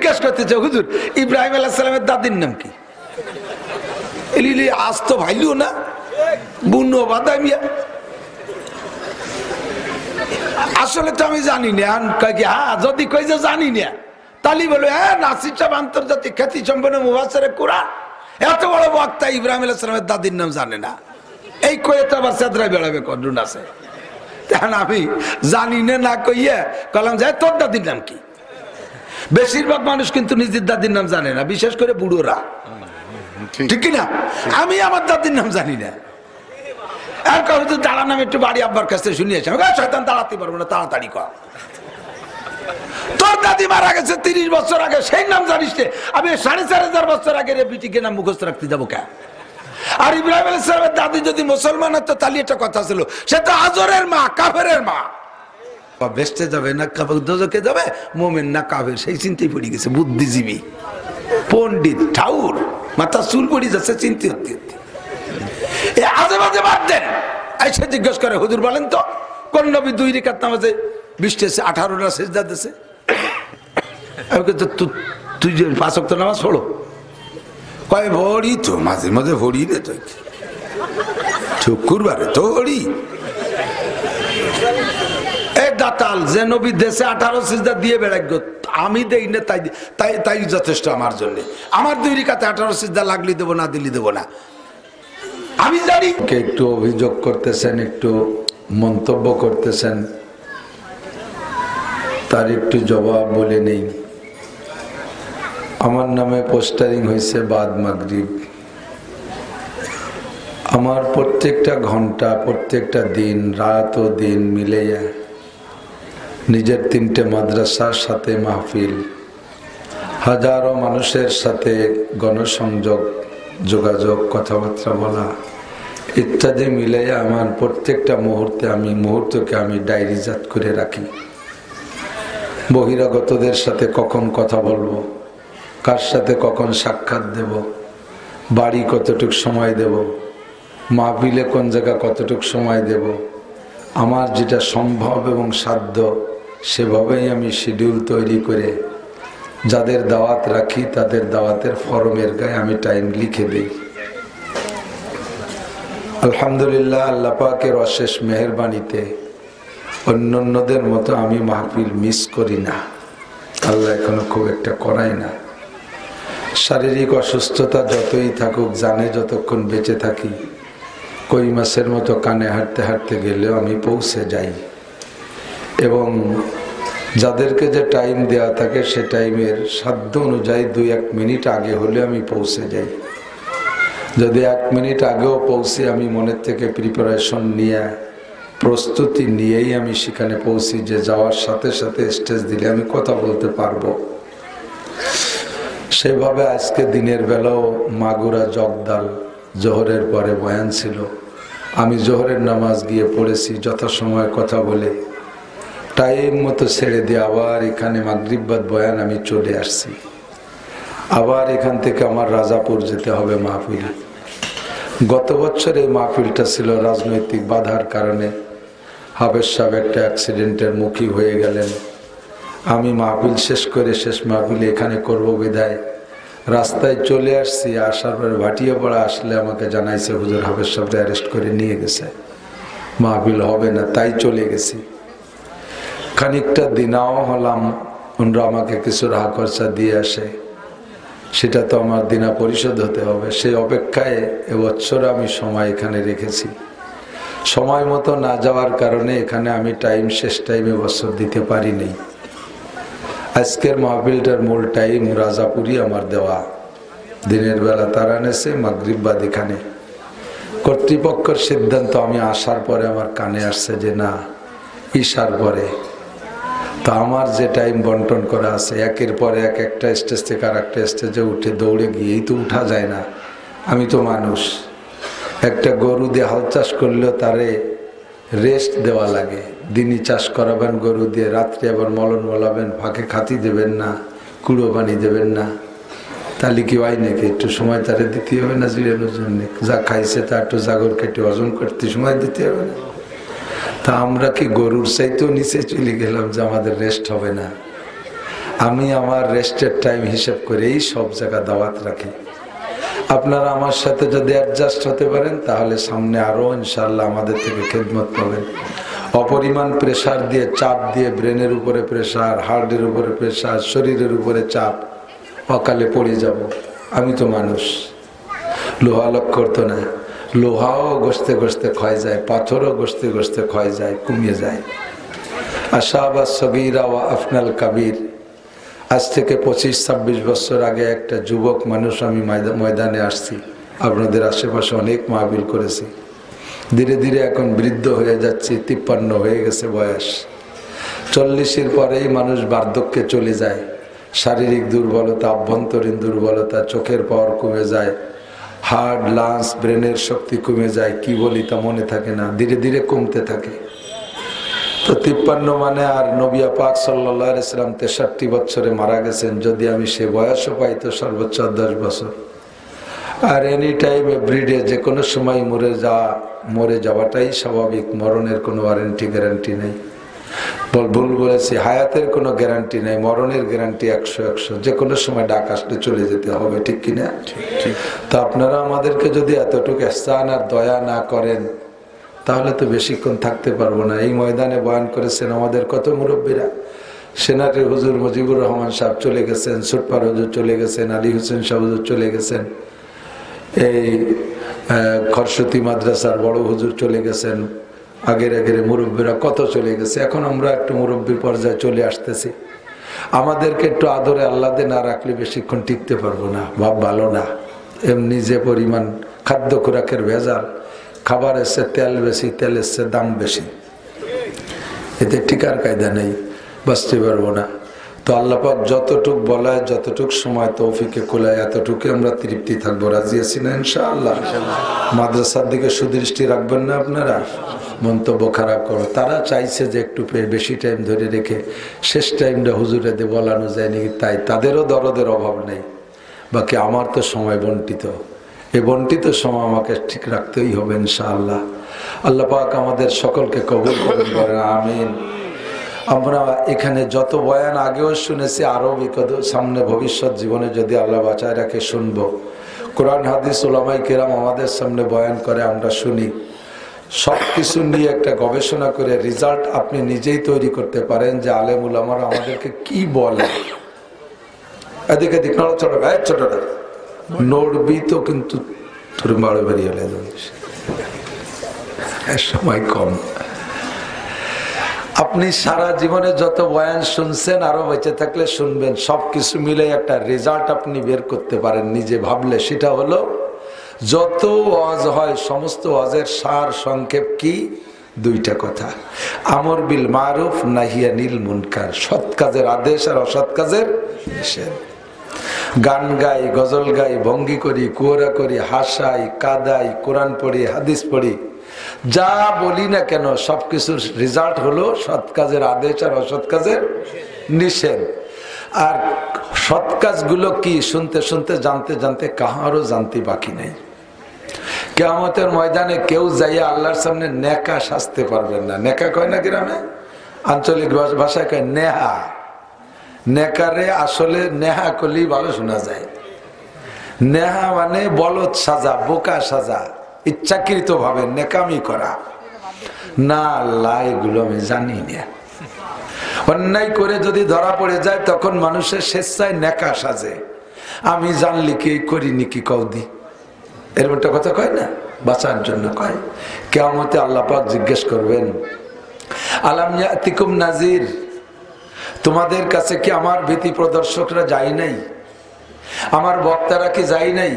জিজ্ঞাসা করতেছে হুজুর ইব্রাহিম আলাইহিস সালামের দাদির নাম কি? এলিলি আজ তো ভাইলিও না বুনো বাদামিয়া। আসলে তো আমি জানি না। হ্যাঁ যদি কই যে জানি না তালি বলে হ্যাঁ নাসির সাহেব আন্তর্জাতিক খ্যাতি সম্পন্ন মুফাসসিরে কুরআন এত বড় বক্তা ইব্রাহিম আলাইহিস সালামের দাদির নাম জানে না। এই কয়ে তো আবার সেদরাই বেড়াবে কদ্রুন আছে। তখন আমি জানি না কইয়া কলাম যায় তোর দাদির নাম কি? বেশিরভাগ মানুষ কিন্তু নিজের দাদির নাম জানে না, বিশেষ করে বুড়োরা, ঠিক না? আমি আমার দাদির নাম জানি না। আর কারো তো দাঁড়ান, আমি একটু বাড়ি আব্বার কাছ থেকে শুনিয়েছি, শয়তান দাঁড়াতে পারবো না, তাড়াতাড়ি কর। তোর দাদি মারা গেছে 30 বছর আগে, সেই নাম জানিস রে? আমি 4500 বছর আগে রে বিটিকে নাম মুখস্থ রাখতে যাবো কে? আর ইব্রাহিম আলাইহিস সালামের দাদি যদি মুসলমান হতো তাহলে একটা কথা ছিল, সে তো আজরের মা, কাফেরের মা। বেস্টে যাবে না দোজখে যাবে, মোমেন না কাফের, সেই চিন্তায় পড়ে গেছে। বুদ্ধিজীবী পণ্ডিত ঠাউর মাথা চুল পড়ে যাচ্ছে চিন্তা হতে হতে। আজে বাজে বাদ দেন। এসে জিজ্ঞেস করে হুজুর বলেন তো কোন নবী 2 রাকাত নামাজে 20টা 18টা সিজদা দিয়েছে? তুই যে 5 ওয়াক্ত নামাজ পড়ো, কয় ভরি তো মাঝে মাঝে ভরি রে, তুই শুক্রবারে তো ভরি। এই দাতাল যে নবী দেশে 18 সিজদা দিয়ে বেড়াক, আমি দেই না, তাই যথেষ্ট আমার জন্য। আমার 2 রাকাতে 18 সিজদা লাগলি দেবো, না দিলি দেবো না, আমি জানি। একটু অভিযোগ করতেছেন, একটু মন্তব্য করতেছেন, তার একটু জবাব বলে নেই। আমার নামে পোস্টারিং হয়েছে বাদ মাগরিব। আমার প্রত্যেকটা ঘন্টা, প্রত্যেকটা দিন, রাত ও দিন মিলে নিজের 3টে মাদ্রাসার সাথে মাহফিল, হাজারো মানুষের সাথে গণসংযোগ, যোগাযোগ, কথাবার্তা বলা ইত্যাদি মিলে আমার প্রত্যেকটা মুহূর্তকে আমি ডায়েরিজাত করে রাখি। বহিরাগতদের সাথে কখন কথা বলবো, কার সাথে কখন সাক্ষাৎ দেব, বাড়ি কতটুক সময় দেব, মাহফিলে কোন জায়গা কতটুক সময় দেব, আমার যেটা সম্ভব এবং সাধ্য সেভাবেই আমি শিডিউল তৈরি করে যাদের দাওয়াত রাখি তাদের দাওয়াতের ফরমের গায়ে আমি টাইম লিখে দিই। আলহামদুলিল্লাহ, আল্লাহ পাকের অশেষ মেহেরবানিতে অন্যদের মতো আমি মাহফিল মিস করি না। আল্লাহ এখনো খুব একটা করায় না। শারীরিক অসুস্থতা যতই থাকুক, জানে যতক্ষণ বেঁচে থাকি কই মাসের মতো কানে হাঁটতে হাঁটতে গেলেও আমি পৌঁছে যাই, এবং যাদেরকে যে টাইম দেওয়া থাকে সে টাইমের সাধ্য অনুযায়ী 2-1 মিনিট আগে হলে আমি পৌঁছে যাই। যদি 1 মিনিট আগেও পৌঁছে আমি মনের থেকে প্রিপারেশন নিয়ে, প্রস্তুতি নিয়েই আমি সেখানে পৌঁছি যে যাওয়ার সাথে সাথে স্টেজ দিলে আমি কথা বলতে পারবো। সেভাবে আজকে দিনের বেলাও মাগুরা জগদাল জোহরের পরে বয়ান ছিল, আমি জোহরের নামাজ গিয়ে পড়েছি, যথাসময়ে কথা বলে টাইম মতো ছেড়ে দিয়ে আবার এখানে মাগরিব বাদ বয়ান আমি চলে আসছি। আবার এখান থেকে আমার রাজাপুর যেতে হবে মাহফিল। গত বছর এই মাহফিলটা ছিল রাজনৈতিক বাধার কারণে, হাফেজ সাহেব একটা অ্যাক্সিডেন্টের মুখী হয়ে গেলেন। আমি মাহফিল শেষ করে শেষ মাহফিল এখানে করব বিধায় রাস্তায় চলে আসছি। আসার পরে ভাটিয়াপাড়া আসলে আমাকে জানাইছে হুজুর হাফেজ সাহেবকে অ্যারেস্ট করে নিয়ে গেছে, মাহফিল হবে না, তাই চলে গেছি। খানিকটা দিনাও হলাম, ওনারা আমাকে কিছু রাহা খরচা দিয়ে আসে, সেটা তো আমার দিনা পরিশোধ হতে হবে। সেই অপেক্ষায় এবছর আমি সময় এখানে রেখেছি। সময় মতো না যাওয়ার কারণে এখানে আমি শেষ টাইমে বছর দিতে পারিনি। আজকের মাহফিলটার মূল টাইম রাজাপুরি আমার দেওয়া। দিনের বেলা তারা নেছে, মাগরিব বাদ এখানে। কর্তৃপক্ষের সিদ্ধান্ত আমি আসার পরে আমার কানে আসছে যে না, ঈশার পরে। তো আমার যে টাইম বন্টন করা আছে, একের পর একটা স্টেজ থেকে আর একটা স্টেজে উঠে দৌড়ে গিয়েই তো উঠা যায় না। আমি তো মানুষ, একটা গরু দিয়ে হাল চাষ করলেও তারে রেস্ট দেওয়া লাগে। দিনই চাষ করাবেন গরু দিয়ে, রাত্রে আবার মলন মলাবেন, ফাঁকে খাতি দেবেন না, কুড়ো পানি দেবেন না, তাহলে কি হয় নাকি? একটু সময় তারে দিতে হবে না জিরানোর জন্য? যা খাইছে তা একটু জাগর কেটে হজম করতে সময় দিতে হবে না? তা আমরা কি গরুর চাইতেও নিচে চলে গেলাম যে আমাদের রেস্ট হবে না? আমি আমার রেস্টের টাইম হিসেব করেই সব জায়গা দাওয়াত রাখি। আপনারা আমার সাথে যদি অ্যাডজাস্ট হতে পারেন তাহলে সামনে আরো ইনশাআল্লাহ আমাদের থেকে খেদমত পাবেন। অপরিমাণ প্রেসার দিয়ে, চাপ দিয়ে, ব্রেনের উপরে প্রেসার, হার্টের উপরে প্রেসার, শরীরের উপরে চাপ, অকালে পড়ে যাব। আমি তো মানুষ, লোহা লক্ষ্য তো না, লোহাও গসতে গসতে ক্ষয় যায়, পাথরও গসতে গসতে ক্ষয় যায়, কমিয়ে যায়। আশাবা সগীরা ওয়া আফনাল কাবির। আজ থেকে 25-26 বছর আগে একটা যুবক মানুষ আমি ময়দানে আসছি, আপনাদের আশেপাশে অনেক মাহফিল করেছি। ধীরে ধীরে এখন বৃদ্ধ হয়ে যাচ্ছি, 53 হয়ে গেছে বয়স। 40-এর পরেই মানুষ বার্ধক্যে চলে যায়। শারীরিক দুর্বলতা, অভ্যন্তরীণ দুর্বলতা, চোখের পাওয়ার কমে যায়, হার্ট, লাংস, ব্রেনের শক্তি কমে যায়, কি বলি তা মনে থাকে না, ধীরে ধীরে কমতে থাকে। তো 53 মানে আর নবী পাক সাল্লাল্লাহু আলাইহি সাল্লাম 63 বছরে মারা গেছেন। যদি আমি সে বয়সও পাই তো সর্বোচ্চ 10 বছর। আর এনি টাইম এভরিডে যে কোনো সময় মরে যাওয়াটাই স্বাভাবিক। মরণের কোনো ওয়ারেন্টি গ্যারান্টি নেই। ভুল বলেছি, হায়াতের কোনো গ্যারান্টি নেই, মরণের গ্যারান্টি 100-100। যে কোনো সময় ডাক আসলে চলে যেতে হবে, ঠিক কিনা? তো আপনারা আমাদেরকে যদি এতটুকু ইহসান আর দয়া না করেন তাহলে তো বেশিক্ষণ থাকতে পারবো না। এই ময়দানে বয়ান করেছেন আমাদের কত মুরব্বীরা। সেনাটের হুজুর মুজিবুর রহমান সাহেব চলে গেছেন, সুটপার হুজুর চলে গেছেন, আলী হোসেন সাহেব হুজুর চলে গেছেন, এই খরসতি মাদ্রাসার বড় হুজুর চলে গেছেন, আগের মুরব্বীরা কত চলে গেছে। এখন আমরা একটু মুরব্বীর পর্যায়ে চলে আসতেছি। আমাদেরকে একটু আদরে আল্লাদে না রাখলে বেশিক্ষণ টিকতে পারবো না, ভাব ভালো না। এমনি যে পরিমাণ খাদ্য খোরাকের ভেজাল, খাবার এসছে তেল বেশি, তেল এসছে দাম বেশি, এতে টিকার কায়দা নেই, বাঁচতে পারবো না। তো আল্লাহ পাক যতটুক বলায়, যতটুক সময় তৌফিকে কোলায়, এতটুকু আমরা তৃপ্তি থাকবো। রাজি আছি না ইনশাআল্লাহ? মাদ্রাসার দিকে সুদৃষ্টি রাখবেন না আপনারা? মন্তব্য খারাপ করো। তারা চাইছে যে একটু বেশি টাইম ধরে রেখে শেষ টাইমটা হুজুরে দিয়ে বলানো যায় নাকি, তাই তাদেরও দরদের অভাব নেই। বাকি আমার তো সময় বন্টিত, এই বন্টিত সময় আমাকে ঠিক রাখতেই হবে ইনশাআল্লাহ। আল্লাহ পাক আমাদের সকলকে কবুল করেন, আমিন। আমরা এখানে যত বয়ান আগেও শুনেছি, আরও বিগত সামনে ভবিষ্যৎ জীবনে যদি আল্লাহ বাঁচায় রাখে শুনবো। কোরআন হাদিস উলামায়ে কেরাম আমাদের সামনে বয়ান করে, আমরা শুনি। সব কিছু নিয়ে একটা গবেষণা করে রেজাল্ট আপনি নিজেই তৈরি করতে পারেন যে আলেম উলামারা আমাদেরকে কি বলে। এদিকে দিক নড়াচড়া, ছোটরা নড়বি তো, কিন্তু তোর বাড়ি বেরিয়ে এলে সময় কম। আপনি সারা জীবনে যত বয়ান শুনছেন, আরো বেঁচে থাকলে শুনবেন, সবকিছু মিলে একটা রেজাল্ট আপনি বের করতে পারেন নিজে ভাবলে। সেটা হলো যত ওয়াজ হয় সমস্ত ওয়াজের সার সংক্ষেপ কি? দুইটা কথা, আমর বিল মারুফ নাহিয়া নিল মুনকার, সৎ কাজের আদেশ আর অসৎ কাজের নিষেধ। গান গাই, গজল গাই, ভঙ্গি করি, কুয়ারা করি, হাসাই, কাদাই, কোরআন পড়ি, হাদিস পড়ি, যা বলি না কেন সবকিছুর রেজাল্ট হলো সৎ কাজের আদেশ আর অসৎ কাজের নিষেধ। আর সৎ কাজগুলো কি শুনতে শুনতে, জানতে জানতে কাহারও জানতে বাকি নেই। কিয়ামতের ময়দানে কেউ যাইয়া আল্লাহর সামনে নেকা সাজতে পারবেন না। নেকা কয় না গ্রামে, আঞ্চলিক ভাষায় কয় নেহা। নেকারে আসলে নেহা করলেই ভালো শোনা যায়। নেহা মানে বলদ সাজা, বোকা সাজা, ইচ্ছাকৃত ভাবে নেকামি করা। না আল্লাহ, এগুলো আমি জানি না। অন্যায় করে যদি ধরা পড়ে যায় তখন মানুষের স্বেচ্ছায় নেকা সাজে। আমি জানলি কি করিনি কি কৌদি, এরকম একটা কথা কয় না, বাঁচার জন্য কয়। কিয়ামতে আল্লাহ পাক জিজ্ঞেস করবেন, আলাম ইয়াতিকুম নাজির, তোমাদের কাছে কি আমার ভীতি প্রদর্শকরা যায় নাই? আমার বক্তারা কি যায় নাই?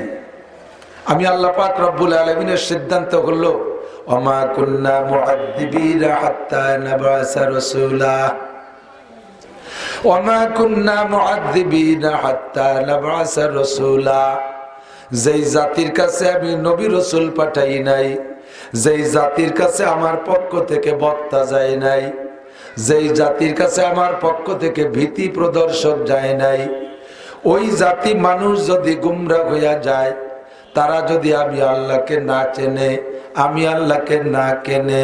আমি আল্লাহ পাক রব্বুল আলামিনের সিদ্ধান্ত হলো, ওমা কুন্না মুআদ্দিবিনা হাত্তা নাবআসা রাসূলা, ওমা কুন্না মুআদ্দিবিনা হাত্তা নাবআসা রাসূলা। যেই জাতির কাছে আমি নবী রাসূল পাঠাই নাই, যেই জাতির কাছে আমার পক্ষ থেকে বক্তা যায় নাই, যেই জাতির কাছে আমার পক্ষ থেকে ভীতি প্রদর্শক যায় নাই, ওই জাতি মানুষ যদি গুমরাহ হইয়া যায়, তারা যদি আমি আল্লাহকে না চেনে, আমি আল্লাহকে না কেনে,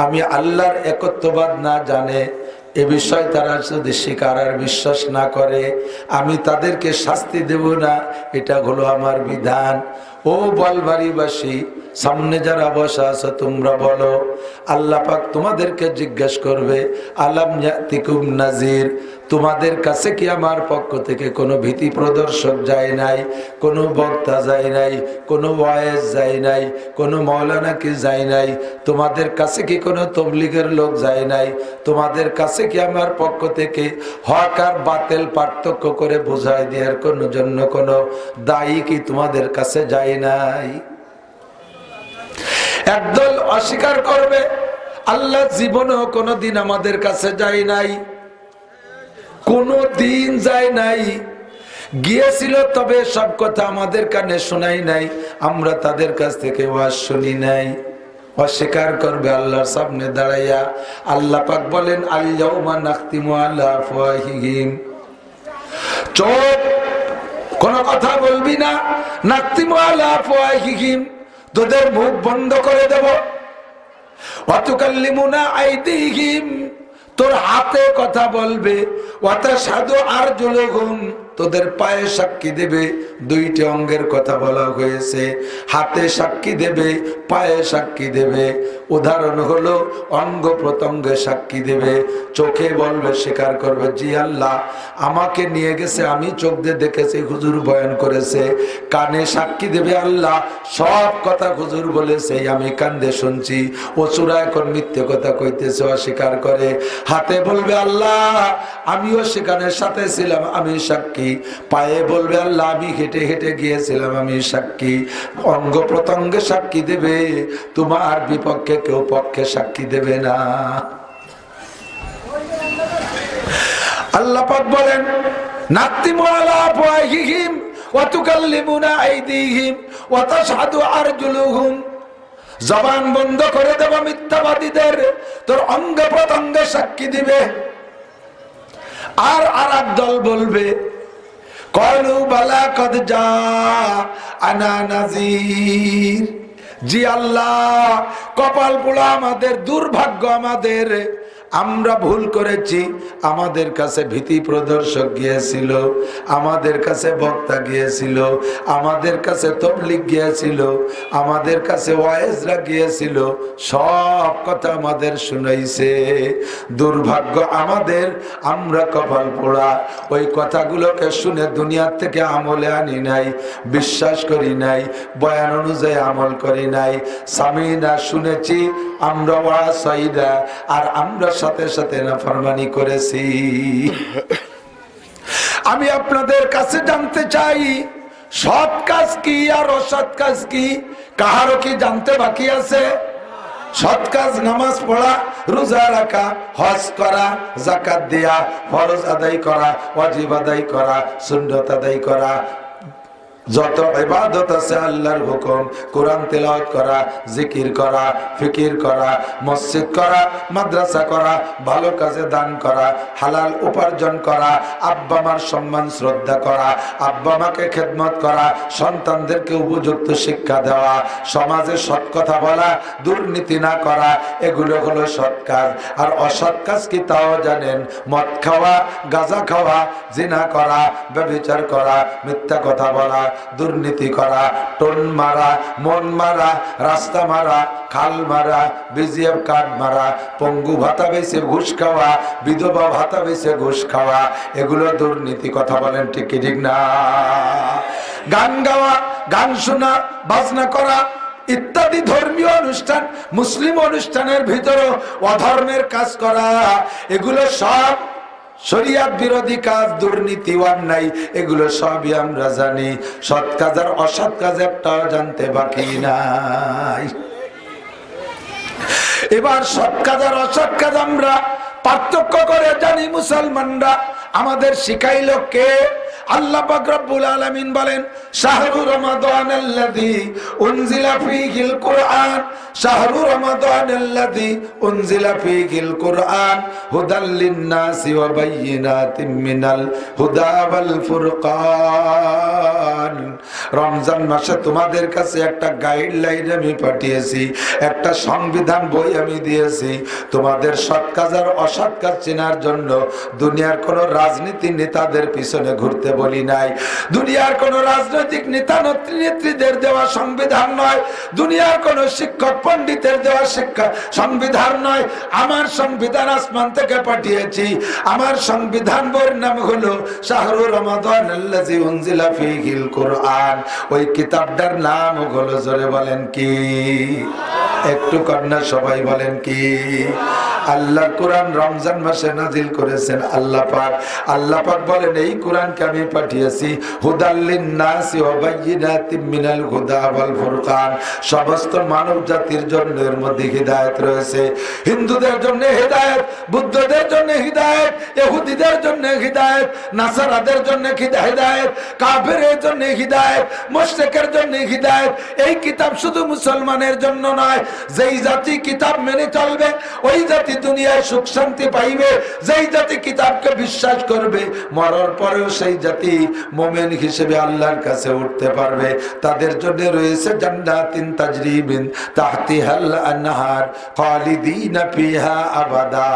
আমি আল্লাহর একত্ববাদ না জানে, এ বিষয় তারা যদি স্বীকার আর বিশ্বাস না করে আমি তাদেরকে শাস্তি দেব না, এটা হলো আমার বিধান। ও বলবাড়িবাসী, সামনে যারা বসা আছো তোমরা বলো, আল্লাহ পাক তোমাদেরকে জিজ্ঞেস করবে আলাম ইয়াতিকুম নাজির, তোমাদের কাছে কি আমার পক্ষ থেকে কোনো ভীতি প্রদর্শক যায় নাই, কোনো বক্তা যায় নাই, কোনো ওয়ায়েজ যায় নাই, কোনো মাওলানা কি যায় নাই, তোমাদের কাছে কি কোনো তবলিগের লোক যায় নাই, তোমাদের কাছে কি আমার পক্ষ থেকে হক আর বাতিল পার্থক্য করে বোঝায় দেওয়ার জন্য কোনো দায়ী কি তোমাদের কাছে যায় নাই? একদল অস্বীকার করবে আল্লাহ জীবনেও কোনোদিন আমাদের কাছে যায় নাই, কোনো দিন যায় নাই, গিয়েছিল তবে সব কথা আমাদের কানে শোনাই নাই, আমরা তাদের কাছ থেকে ওয়াজ শুনি নাই। অস্বীকার করবে আল্লাহর সামনে দাঁড়াইয়া। আল্লাহ পাক বলেন আল ইয়াউমা নাখতিমু আলা আফওয়াহিহিম, চুপ, কোনো কথা বলবি না। নাখতিমু আলা আফওয়াহিহিম, তোদের মুখ বন্ধ করে দেব। ওয়া তুকাল্লিমুনা আইদিহিম, তোর হাতে কথা বলবে। ওয়া তাশহাদু আরজুলুহুম, তোদের পায়ে সাক্ষী দেবে। দুইটি অঙ্গের কথা বলা হয়েছে, হাতে সাক্ষী দেবে, পায়ে সাক্ষী দেবে। উদাহরণ হলো অঙ্গ প্রত্যঙ্গে সাক্ষী দেবে। চোখে বলবে, স্বীকার করবে, জি আল্লাহ আমাকে নিয়ে গেছে, আমি চোখ দিয়ে দেখেছি হুজুর বয়ান করেছে। কানে সাক্ষী দেবে, আল্লাহ সব কথা হুজুর বলেছে, আমি কান দিয়ে শুনছি। ও চূড়া এখন মিথ্যে কথা কইতেছে, অস্বীকার করে। হাতে বলবে, আল্লাহ আমিও সেখানে সাথে ছিলাম, আমি সাক্ষী। পায়ে বলবে, আল্লাহ আমি হেঁটে হেঁটে গিয়েছিলাম, আমি সাক্ষী। অঙ্গ প্রত্যঙ্গে সাক্ষী দেবে, তোমার বিপক্ষে কেউ পক্ষে সাক্ষী দেবে না। আল্লাহ পাক বলেন নাকতিমু আলা আফওয়াহিহিম ওয়া তুকাল্লিমুনা আইদিহিম ওয়া তাশহাদু আরজুলুহুম, জবান বন্ধ করে দেব মিথ্যাবাদীদের, তোর অঙ্গ প্রত্যঙ্গে সাক্ষী দিবে। আর আরেক দল বলবে, ক্বালু বালা কদ জাআনা নাযীর, জি আল্লাহ কপাল পোড়া আমাদের, দুর্ভাগ্য আমাদের, আমরা ভুল করেছি। আমাদের কাছে ভীতি প্রদর্শক গিয়েছিল, আমাদের কাছে বক্তা গিয়েছিল, আমাদের কাছে তবলিগ গিয়েছিল, আমাদের কাছে ওয়াইজরা গিয়েছিল, সব কথা আমাদের শুনাইছে। দুর্ভাগ্য আমাদের, আমরা কপাল পোড়া। ওই কথাগুলোকে শুনে দুনিয়ার থেকে আমলে আনি নাই, বিশ্বাস করি নাই, বয়ান অনুযায়ী আমল করি নাই। সামিনা শুনেছি আমরা, ওয়াসাইদা আর আমরা সাথে সাথে নাফরমানি করেছি। আমি আপনাদের কাছে জানতে চাই, সৎ কাজ কি আর অসৎ কাজ কি? কাহারও কি জানতে বাকি আছে? সৎ কাজ নামাজ পড়া, রোজা রাখা, হজ করা, যাকাত দেয়া, ফরজ আদায় করা, ওয়াজিব আদায় করা, সুন্নাত আদায় করা, যত ইবাদত আছে আল্লাহর হুকুম, কোরআন তেলাওয়াত করা, জিকির করা, ফিকির করা, মসজিদ করা, মাদ্রাসা করা, ভালো কাজে দান করা, হালাল উপার্জন করা, আব্বা মার সম্মান শ্রদ্ধা করা, আব্বা মাকে খেদমত করা, সন্তানদেরকে উপযুক্ত শিক্ষা দেওয়া, সমাজে সৎ কথা বলা, দুর্নীতি না করা, এগুলো হলো সৎ কাজ। আর অসৎ কাজ কি তাও জানেন? মদ খাওয়া, গাঁজা খাওয়া, জিনা করা, ব্যভিচার করা, মিথ্যা কথা বলা, দুর্নীতি করা, টোন মারা, মন মারা, রাস্তা মারা, খাল মারা, বিজিএফ কার্ড মারা, পঙ্গু ভাতা বেছে ঘুষ খাওয়া, বিধবা ভাতা বেছে ঘুষ খাওয়া, এগুলো দুর্নীতি। কথা বলেন ঠিক কি ঠিক না? গান গাওয়া, গান শোনা, বাজনা করা ইত্যাদি ধর্মীয় অনুষ্ঠান, মুসলিম অনুষ্ঠানের ভিতরে অধর্মের কাজ করা, এগুলো সব শরিয়ত বিরোধী কাজ, দুর্নীতি, অন্যায়, এগুলো সবই আমরা জানি। সৎ কাজ আর অসৎ কাজ একটাও জানতে বাকি নাই। এবার সৎ কাজ আর অসৎ কাজ আমরা পার্থক্য করে জানি মুসলমানরা। আমাদের শিখাইলো কে? আল্লাহ পাক রব্বুল আলামিন বলেন শাহরু রমাদানাল্লাযী উনজিলা ফীহিল কুরআন শাহরু রমাদানাল্লাযী উনজিলা ফীহিল কুরআন হুদাল লিন-নাসি ওয়া বায়্যিনাতিম মিনাল হুদা ওয়াল ফুরকান। রমজান মাসে তোমাদের কাছে একটা গাইডলাইন আমি পাঠিয়েছি, একটা সংবিধান বই আমি দিয়েছি তোমাদের সৎ কাজ আর অসৎ কাজ চেনার জন্য। দুনিয়ার কোন রাজনীতি নেতাদের পিছনে ঘুরতে বলি নাই, দুনিয়ার কোন রাজনৈতিক নেতা নেত্রীদের দেওয়া সংবিধান নয়, দুনিয়ার কোন শিক্ষক পণ্ডিতের দেওয়া শিক্ষা সংবিধান নয়। আমার সংবিধান আসমান থেকে পাঠিয়েছি। আমার সংবিধান বইয়ের নাম হলো শাহরু রমাদানাল্লাযী উনজিলা ফীহিল কুরআন। ওই কিতাবটার নাম হলো, জোরে বলেন কি? একটু কন্যা সবাই বলেন কি? আল্লাহ কোরআন রমজান মাসে নাজিল করেছেন আল্লাহ পাক। আল্লাহ পাক বলেন এই কোরআনকে আমি পাঠিয়েছি হুদাল লিন-নাসি ওয়া বায়্যিনাতিম মিনাল হুদা ওয়াল ফুরকান। সমস্ত মানব জাতির জন্য এর মধ্যে হিদায়াত রয়েছে। হিন্দুদের জন্য হিদায়াত, বুদ্ধদের জন্য হিদায়াত, ইহুদিদের জন্য হিদায়াত, নাসারাদের জন্য হিদায়াত, কাফেরের জন্য হিদায়াত, মুশরিকের জন্য হিদায়াত। এই কিতাব শুধু মুসলমানের জন্য নয়। যেই জাতি কিতাব মেনে চলবে ওই জাতি দুনিয়ায় সুখ শান্তি পাইবে। যেই জাতি কিতাবকে বিশ্বাস করবে মরার পরেও সেই জাতি মুমিন হিসেবে আল্লাহর কাছে উঠতে পারবে। তাদের জন্য রয়েছে জান্নাতিন তাজরি মিন তাহতিহাল আনহার খালিদিনা ফিহা আবাদা।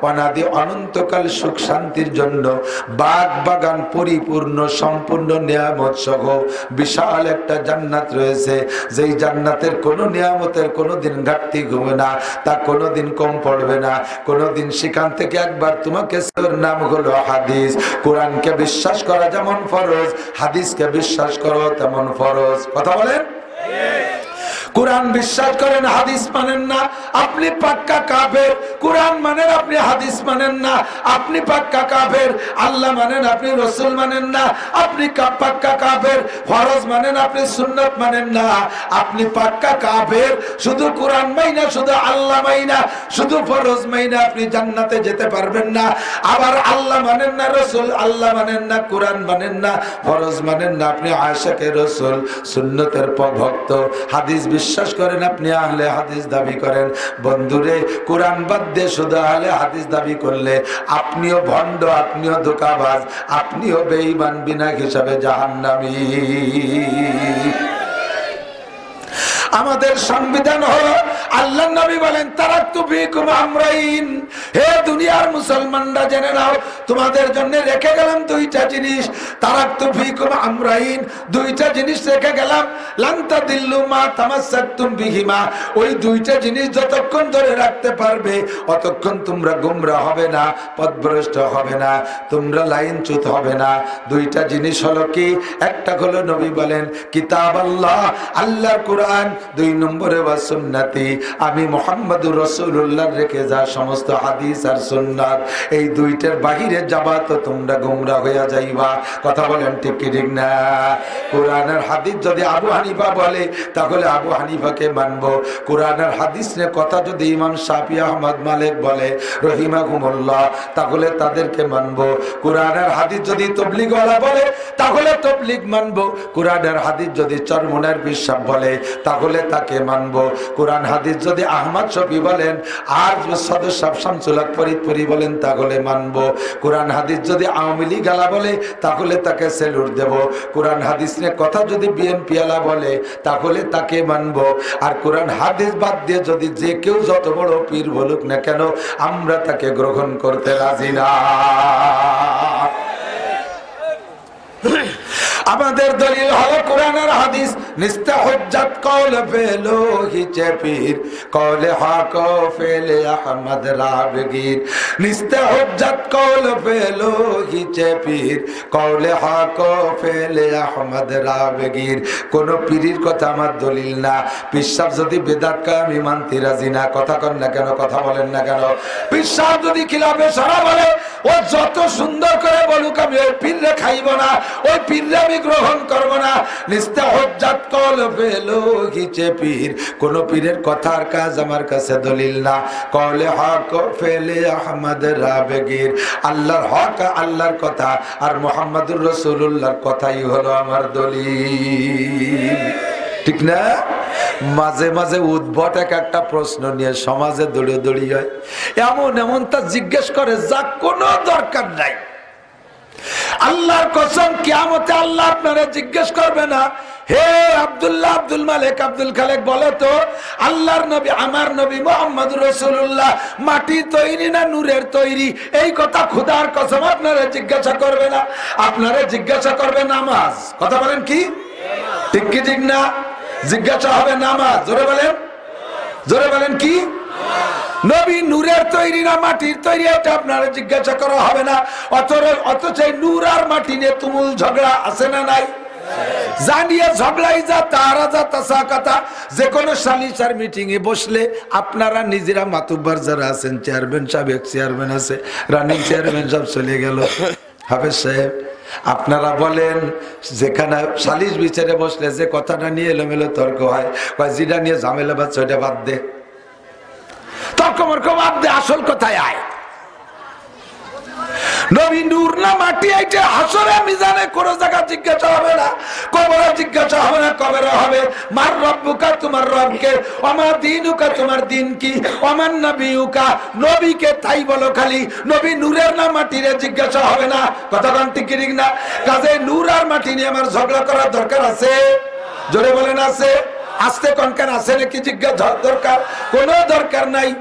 অনাদি অনন্তকাল সুখ শান্তির জন্য বাগ বাগান পরিপূর্ণ সম্পূর্ণ নিয়ামত সহ বিশাল একটা জান্নাত রয়েছে। যেই জান্নাতের কোন নিয়ামতের কোনোদিন ঘাটতি হবে না, তা কোনোদিন কম পড়বে না, কোনোদিন সেখান থেকে একবার তোমাকে নাম হলো হাদিস। কোরআনকে বিশ্বাস করা যেমন ফরজ, হাদিসকে বিশ্বাস করো তেমন ফরজ। কথা বলেন? কোরআন বিশ্বাস করেন, হাদিস মানেন না, আপনি পাক্কা কাফের। কোরআন মানেন, আপনি হাদিস মানেন না, আপনি পাক্কা কাফের। আল্লাহ মানেন, আপনি রাসূল মানেন না, আপনি পাক্কা কাফের। ফরজ মানেন, আপনি সুন্নাত মানেন না, আপনি পাক্কা কাফের। শুধু কোরআন মাইনা, শুধু আল্লাহ মাইনা, শুধু ফরজ মাইনা আপনি জান্নাতে যেতে পারবেন না। আবার আল্লাহ মানেন না, রাসূল আল্লাহ মানেন না, কোরআন মানেন না, ফরজ মানেন না, আপনি আশিকে রাসূল সুন্নতের ভক্ত। হাদিস বিশ্বাস করেন, আপনি আহলে হাদিস দাবি করেন। বন্ধুরে, কোরআন বাদ দিয়ে শুধু আহলে হাদিস দাবি করলে আপনিও ভণ্ড, আপনিও ধোঁকাবাজ, আপনিও বেঈমান, বিনা হিসাবে জাহান্নামী। আমাদের সংবিধান হলো, আল্লাহর নবী বলেন তারাকতু ফীকুম আমরাইন। হে দুনিয়ার মুসলমানরা জেনে নাও, তোমাদের জন্য রেখে গেলাম দুইটা জিনিস। তারাকতু ফীকুম আমরাইন, দুইটা জিনিস রেখে গেলাম। লান তাদিল্লু মা তামাসসাকতুম বিহিমা। ওই দুইটা জিনিস যতক্ষণ ধরে রাখতে পারবে অতক্ষণ তোমরা গোমরা হবে না, পথভ্রষ্ট হবে না, তোমরা লাইনচ্যুত হবে না। দুইটা জিনিস হলো কি? একটা হলো নবী বলেন কিতাব আল্লাহ, আল্লাহর কোরআন। দুই নম্বরে ওয়া সুন্নতি, আমি মুহাম্মদুর রাসূলুল্লাহ রেখে যা সমস্ত হাদিস আর সুন্নাত। এই দুইটার বাহিরে যাবা তো তোমরা গোমরা হয়ে যাইবা। কথা বলেন ঠিক কি ঠিক না? কোরআন আর হাদিস যদি আবু হানিফা বলে তাহলে আবু হানিফাকে মানবো। কোরআন আর হাদিস নিয়ে কথা যদি ইমাম শাফি, আহমদ, মালিক বলে রহিমাহুমুল্লাহ তাহলে তাদেরকে মানবো। কোরআন আর হাদিস যদি তাবলীগওয়ালা বলে তাহলে তাবলীগ মানবো। কোরআন আর হাদিস যদি চরমনের বিশ্বাস বলে তাহলে তাকে মানবো। কোরআন হাদিস যদি আহমদ শফি বলেন আর সদস্য শামসুল হক ফরিদপুরি বলেন তাহলে মানবো। কোরআন হাদিস যদি আওয়ামী লীগ আলা বলে তাহলে তাকে সেলুট দেব। কোরআন হাদিস নিয়ে কথা যদি বিএনপি আলা বলে তাহলে তাকে মানবো। আর কোরআন হাদিস বাদ দিয়ে যদি যে কেউ যত বড় পীর বলুক না কেন আমরা তাকে গ্রহণ করতে রাজি না। আমাদের দলিল হলো কোরআন আর হাদিস। নিস্তা হুজ্জত কওল ফেলো হিচে পীর, কওলে হক ফেলে আহমদ রাবগীর। নিস্তা হুজ্জত কওল ফেলো হিচে পীর, কওলে হক ফেলে আহমদ রাবগীর। কোন পীরের কথা আমার দলিল না। পীর সাহেব যদি বেদাত কয় আমি মানতে রাজি না। কথা কন না কেন? কথা বলেন না কেন? পীর সাহেব যদি খিলাফে শরা বলে ও যত সুন্দর করে বলুক আমি ওই পীররে খাইব না, ওই পীররে আমি গ্রহণ করব না। নিস্তে হজ্জাত কল পেলো হিচে পীর, কোন পীরের কথার কাজ আমার কাছে দলিল না। কলে হক ফেলে আহমদ রাবেগীর, আল্লাহর হক আল্লাহর কথা আর মুহাম্মদুর রাসূলুল্লাহর কথাই হলো আমার দলিল, ঠিক না? মাঝে মাঝে উদ্ভট একটা প্রশ্ন নিয়ে সমাজে দৌড়ে দৌড়ি হয়, এমন এমন তা জিজ্ঞেস করে যা কোনো দরকার নাই। আল্লাহর কসম কিয়ামতে আল্লাহ আপনারা জিজ্ঞেস করবে না, হে আব্দুল্লাহ আব্দুল মালিক আব্দুল খালেক বলো তো আল্লাহর নবী আমার নবী মুহাম্মদুর রাসূলুল্লাহ মাটি তৈরি না নূরের তৈরি? এই কথা খোদার কসম আপনারা জিজ্ঞাসা করবে না। আপনারা জিজ্ঞাসা করবে নামাজ, কথা বলেন কি ঠিক কি ঠিক না? জিজ্ঞাসা হবে নামাজ, জোরে বলেন, জোরে বলেন কি? নবী নূরের তৈরি না মাটির তৈরি এটা আপনারা জিজ্ঞাসা করা হবে না। অথচ নূর আর মাটি নিয়ে তুমুল ঝগড়া আছে না নাই? জানিয়ে ঝগড়াই যা তারা যা তাসা কথা। যে কোনো সালিসার মিটিং এ বসলে আপনারা নিজেরা মাতুব্বার যারা আছেন, চেয়ারম্যান সাহেব, এক চেয়ারম্যান আছে, রানিং চেয়ারম্যান সব চলে গেল, হাফেজ সাহেব, আপনারা বলেন যেখানে সালিশ বিচারে বসলে যে কথাটা নিয়ে এলোমেলো তর্ক হয়, যেটা নিয়ে ঝামেলা বাচ্চা ওইটা বাদ দে, তর্ক মর্ক বাদ দে, আসল কথায় আয়। নবী নূর না মাটি এইটা হাসরে মিজানে কোন জায়গা জিজ্ঞাসা হবে না, কবরে জিজ্ঞাসা হবে না, কবরে হবে মার রব্বুকা তোমার রবকে, ওমা দীনুকা তোমার দিন কি, ওমান নবিয়ুকা নবীকে তাই বলো খালি। নবী নূরের না মাটিরে জিজ্ঞাসা হবে না, কথা কোন ঠিক না? কাজে নূর আর মাটি নিয়ে আমার ঝগড়া করার দরকার আছে? জোরে বলেন আছে? আস্তে কনকান আছে নাকি জিজ্ঞাসা দরকার? কোনো দরকার নাই।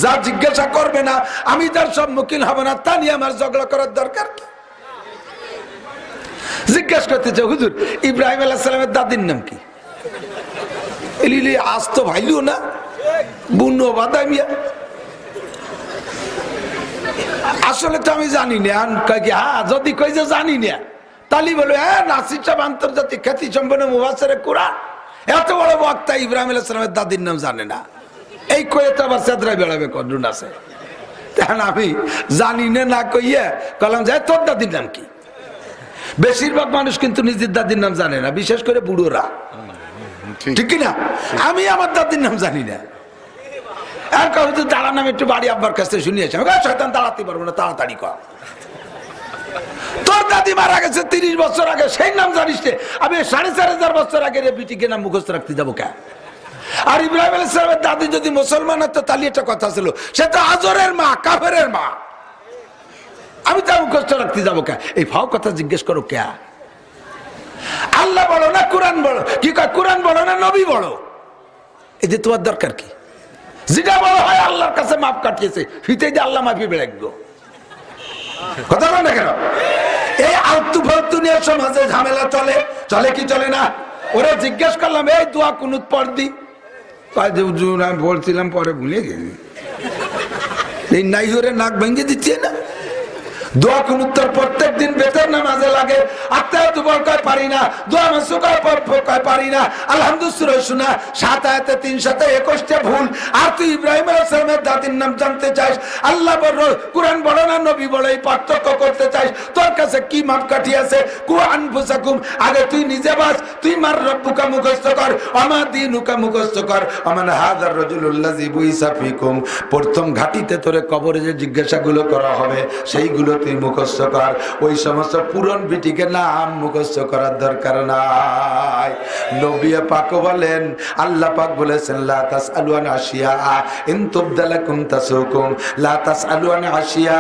যা জিজ্ঞাসা করবে না আমি তার সম্মুখীন হব না, তা নিয়ে আমার ঝগড়া করার দরকার কি? জিজ্ঞাসা করতে চাই হুজুর ইব্রাহিম আলাইহিস সালামের দাদির নাম কি? এলিলি আজ তো ভাইলিও না বুনো বাদামিয়া, আসলে তো আমি জানি না। হ্যাঁ যদি কই যে জানি না তালি বলো হ্যাঁ নাসির সাহেব আন্তর্জাতিক খ্যাতি সম্পন্ন মুফাসসিরে কুরআন, এত বড় বক্তা ইব্রাহিম আলাইহিস সালামের দাদির নাম জানে না। এই কয়ে তো আবার চেদ্রায় বেড়াবে কন্ডুন আছে। আমি জানি না কইয়া কলাম যায় তোর দাদির নাম কি? বেশিরভাগ মানুষ কিন্তু নিজের দাদির নাম জানে না, বিশেষ করে বুড়োরা, ঠিক না? আমি আমার দাদির নাম জানি না। আর কাউ দাঁড়ান, আমি একটু বাড়ি আব্বার কাছ থেকে শুনিয়েছি, শয়তান দাঁড়াতে পারবো না, তাড়াতাড়ি কর। তোর দাদি মারা গেছে 30 বছর আগে, সেই নাম জানিস? আমি 4500 বছর আগে বিটিকে নাম মুখস্থ রাখতে যাবো কে? আর ইব্রাহিম আলাইহিস সালামের দাদি যদি মুসলমান হতো তাহলে একটা কথা ছিল, সে তো আজরের মা, কাফেরের মা, আমি তার মুখস্থ রাখতে যাবো কে? এই ফাও কথা জিজ্ঞেস করো কে? আল্লাহ বলো না কোরআন বলো? কি কয় কোরআন বলো না নবী বলো? এই যে তোমার দরকার কি? যেটা বলো হয় আল্লাহর কাছে মাপ কাটিয়েছে, ফিতে দিয়ে আল্লাহ মাফি বেড়ে গো, কথা বল না কেন? এই আলতু ফালতু নিয়ে সমাজে ঝামেলা চলে, চলে কি চলে না? ওরা জিজ্ঞেস করলাম এই দোয়া কুনুত পড় দি, আমি বলছিলাম পরে ভুলে গেছি, এই নাই হরে নাক ভেঙে দিচ্ছে না। দোয়া কুনুত্তর প্রত্যেক দিন বেতন নামাজে লাগে, আত্মায় দুবার কয় পারি না, দোয়া মাসুকায় কয় পারি না, আলহামদুলিল্লাহ শোনা 7 আয়াতে 3 সাথে 21টা ভুল। আর তুই ইব্রাহিম আলাইহিস সালামের দাদির নাম জানতে চাস? আল্লাহ বড় কোরআন বড় না নবী বড়, এই পার্থক্য করতে চাস? তোর কাছে কি মাপ কাঠি আছে? কুরআন ফুসাকুম, আগে তুই নিজে বাস, তুই মার রব্বুকা মুখস্থ কর, আমা দীনুকা মুখস্থ কর, আমান হাযার রাজুলুল্লাযী বুইসা ফিকুম। প্রথম ঘাটিতে তোরে কবরে যে জিজ্ঞাসাগুলো করা হবে সেইগুলো তুই মুখস্থ কর। ওই সমস্ত পুরন বিটিকে নাম মুখস্থ করার দরকার নাই। নবী পাক বলেন, আল্লাহ পাক বলেছেন লা তাসআলু আন আশিয়া ইন তুবদালাকুম তাসুকুম, লা তাসআলু আন আশিয়া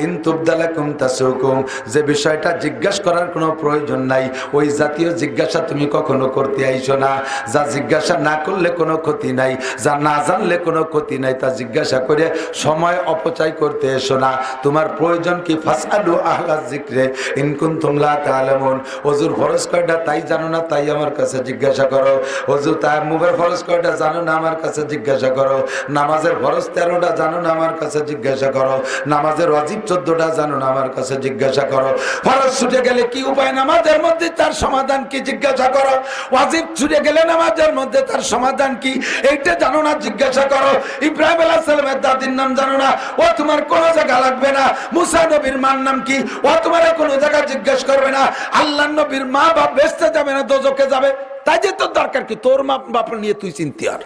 ইন তুবদালাকুম তাসুকুম। যে বিষয়টা জিজ্ঞাসা করার কোনো প্রয়োজন নাই ওই জাতীয় জিজ্ঞাসা তুমি কখনো করতে আইছো না। যা জিজ্ঞাসা না করলে কোনো ক্ষতি নাই, যা না জানলে কোনো ক্ষতি নাই, তা জিজ্ঞাসা করে সময় অপচয় করতে এসো না। তোমার প্রয়োজন কি ফাসআলু আহলায যিকরি ইন কুনতুম লা তা'লামুন। ওযুর ফরজ কয়টা তাই জানো না, তাই আমার কাছে জিজ্ঞাসা করো। ওযু তায়াম্মুমের ফরজ কয়টা জানো না, আমার কাছে জিজ্ঞাসা করো। নামাজের ফরজ 13টা জানো না, আমার কাছে জিজ্ঞাসা করো। নামাজের ওয়াজিব 14টা জানো না, আমার কাছে জিজ্ঞাসা করো। ফরজ ছুটে গেলে কি উপায়, নামাজের মধ্যে তার সমাধান কি, জিজ্ঞাসা করো। ওয়াজিব ছুটে গেলে নামাজের মধ্যে তার সমাধান কি, এইটা জানো না, জিজ্ঞাসা করো। ইব্রাহিম আলাইহিস সালামের দাদির নাম জানো না, ও তোমার কোন জায়গা লাগবে না। মুসা নবীর মার নাম কি, ও তোমার কোনো জায়গা জিজ্ঞাসা করবে না। আল্লাহর নবীর মা বাপ বেহেশতে যাবে না দোজখে যাবে, তাই যে তোর দরকার কি, তোর মা বাপ নিয়ে তুই চিন্তা কর।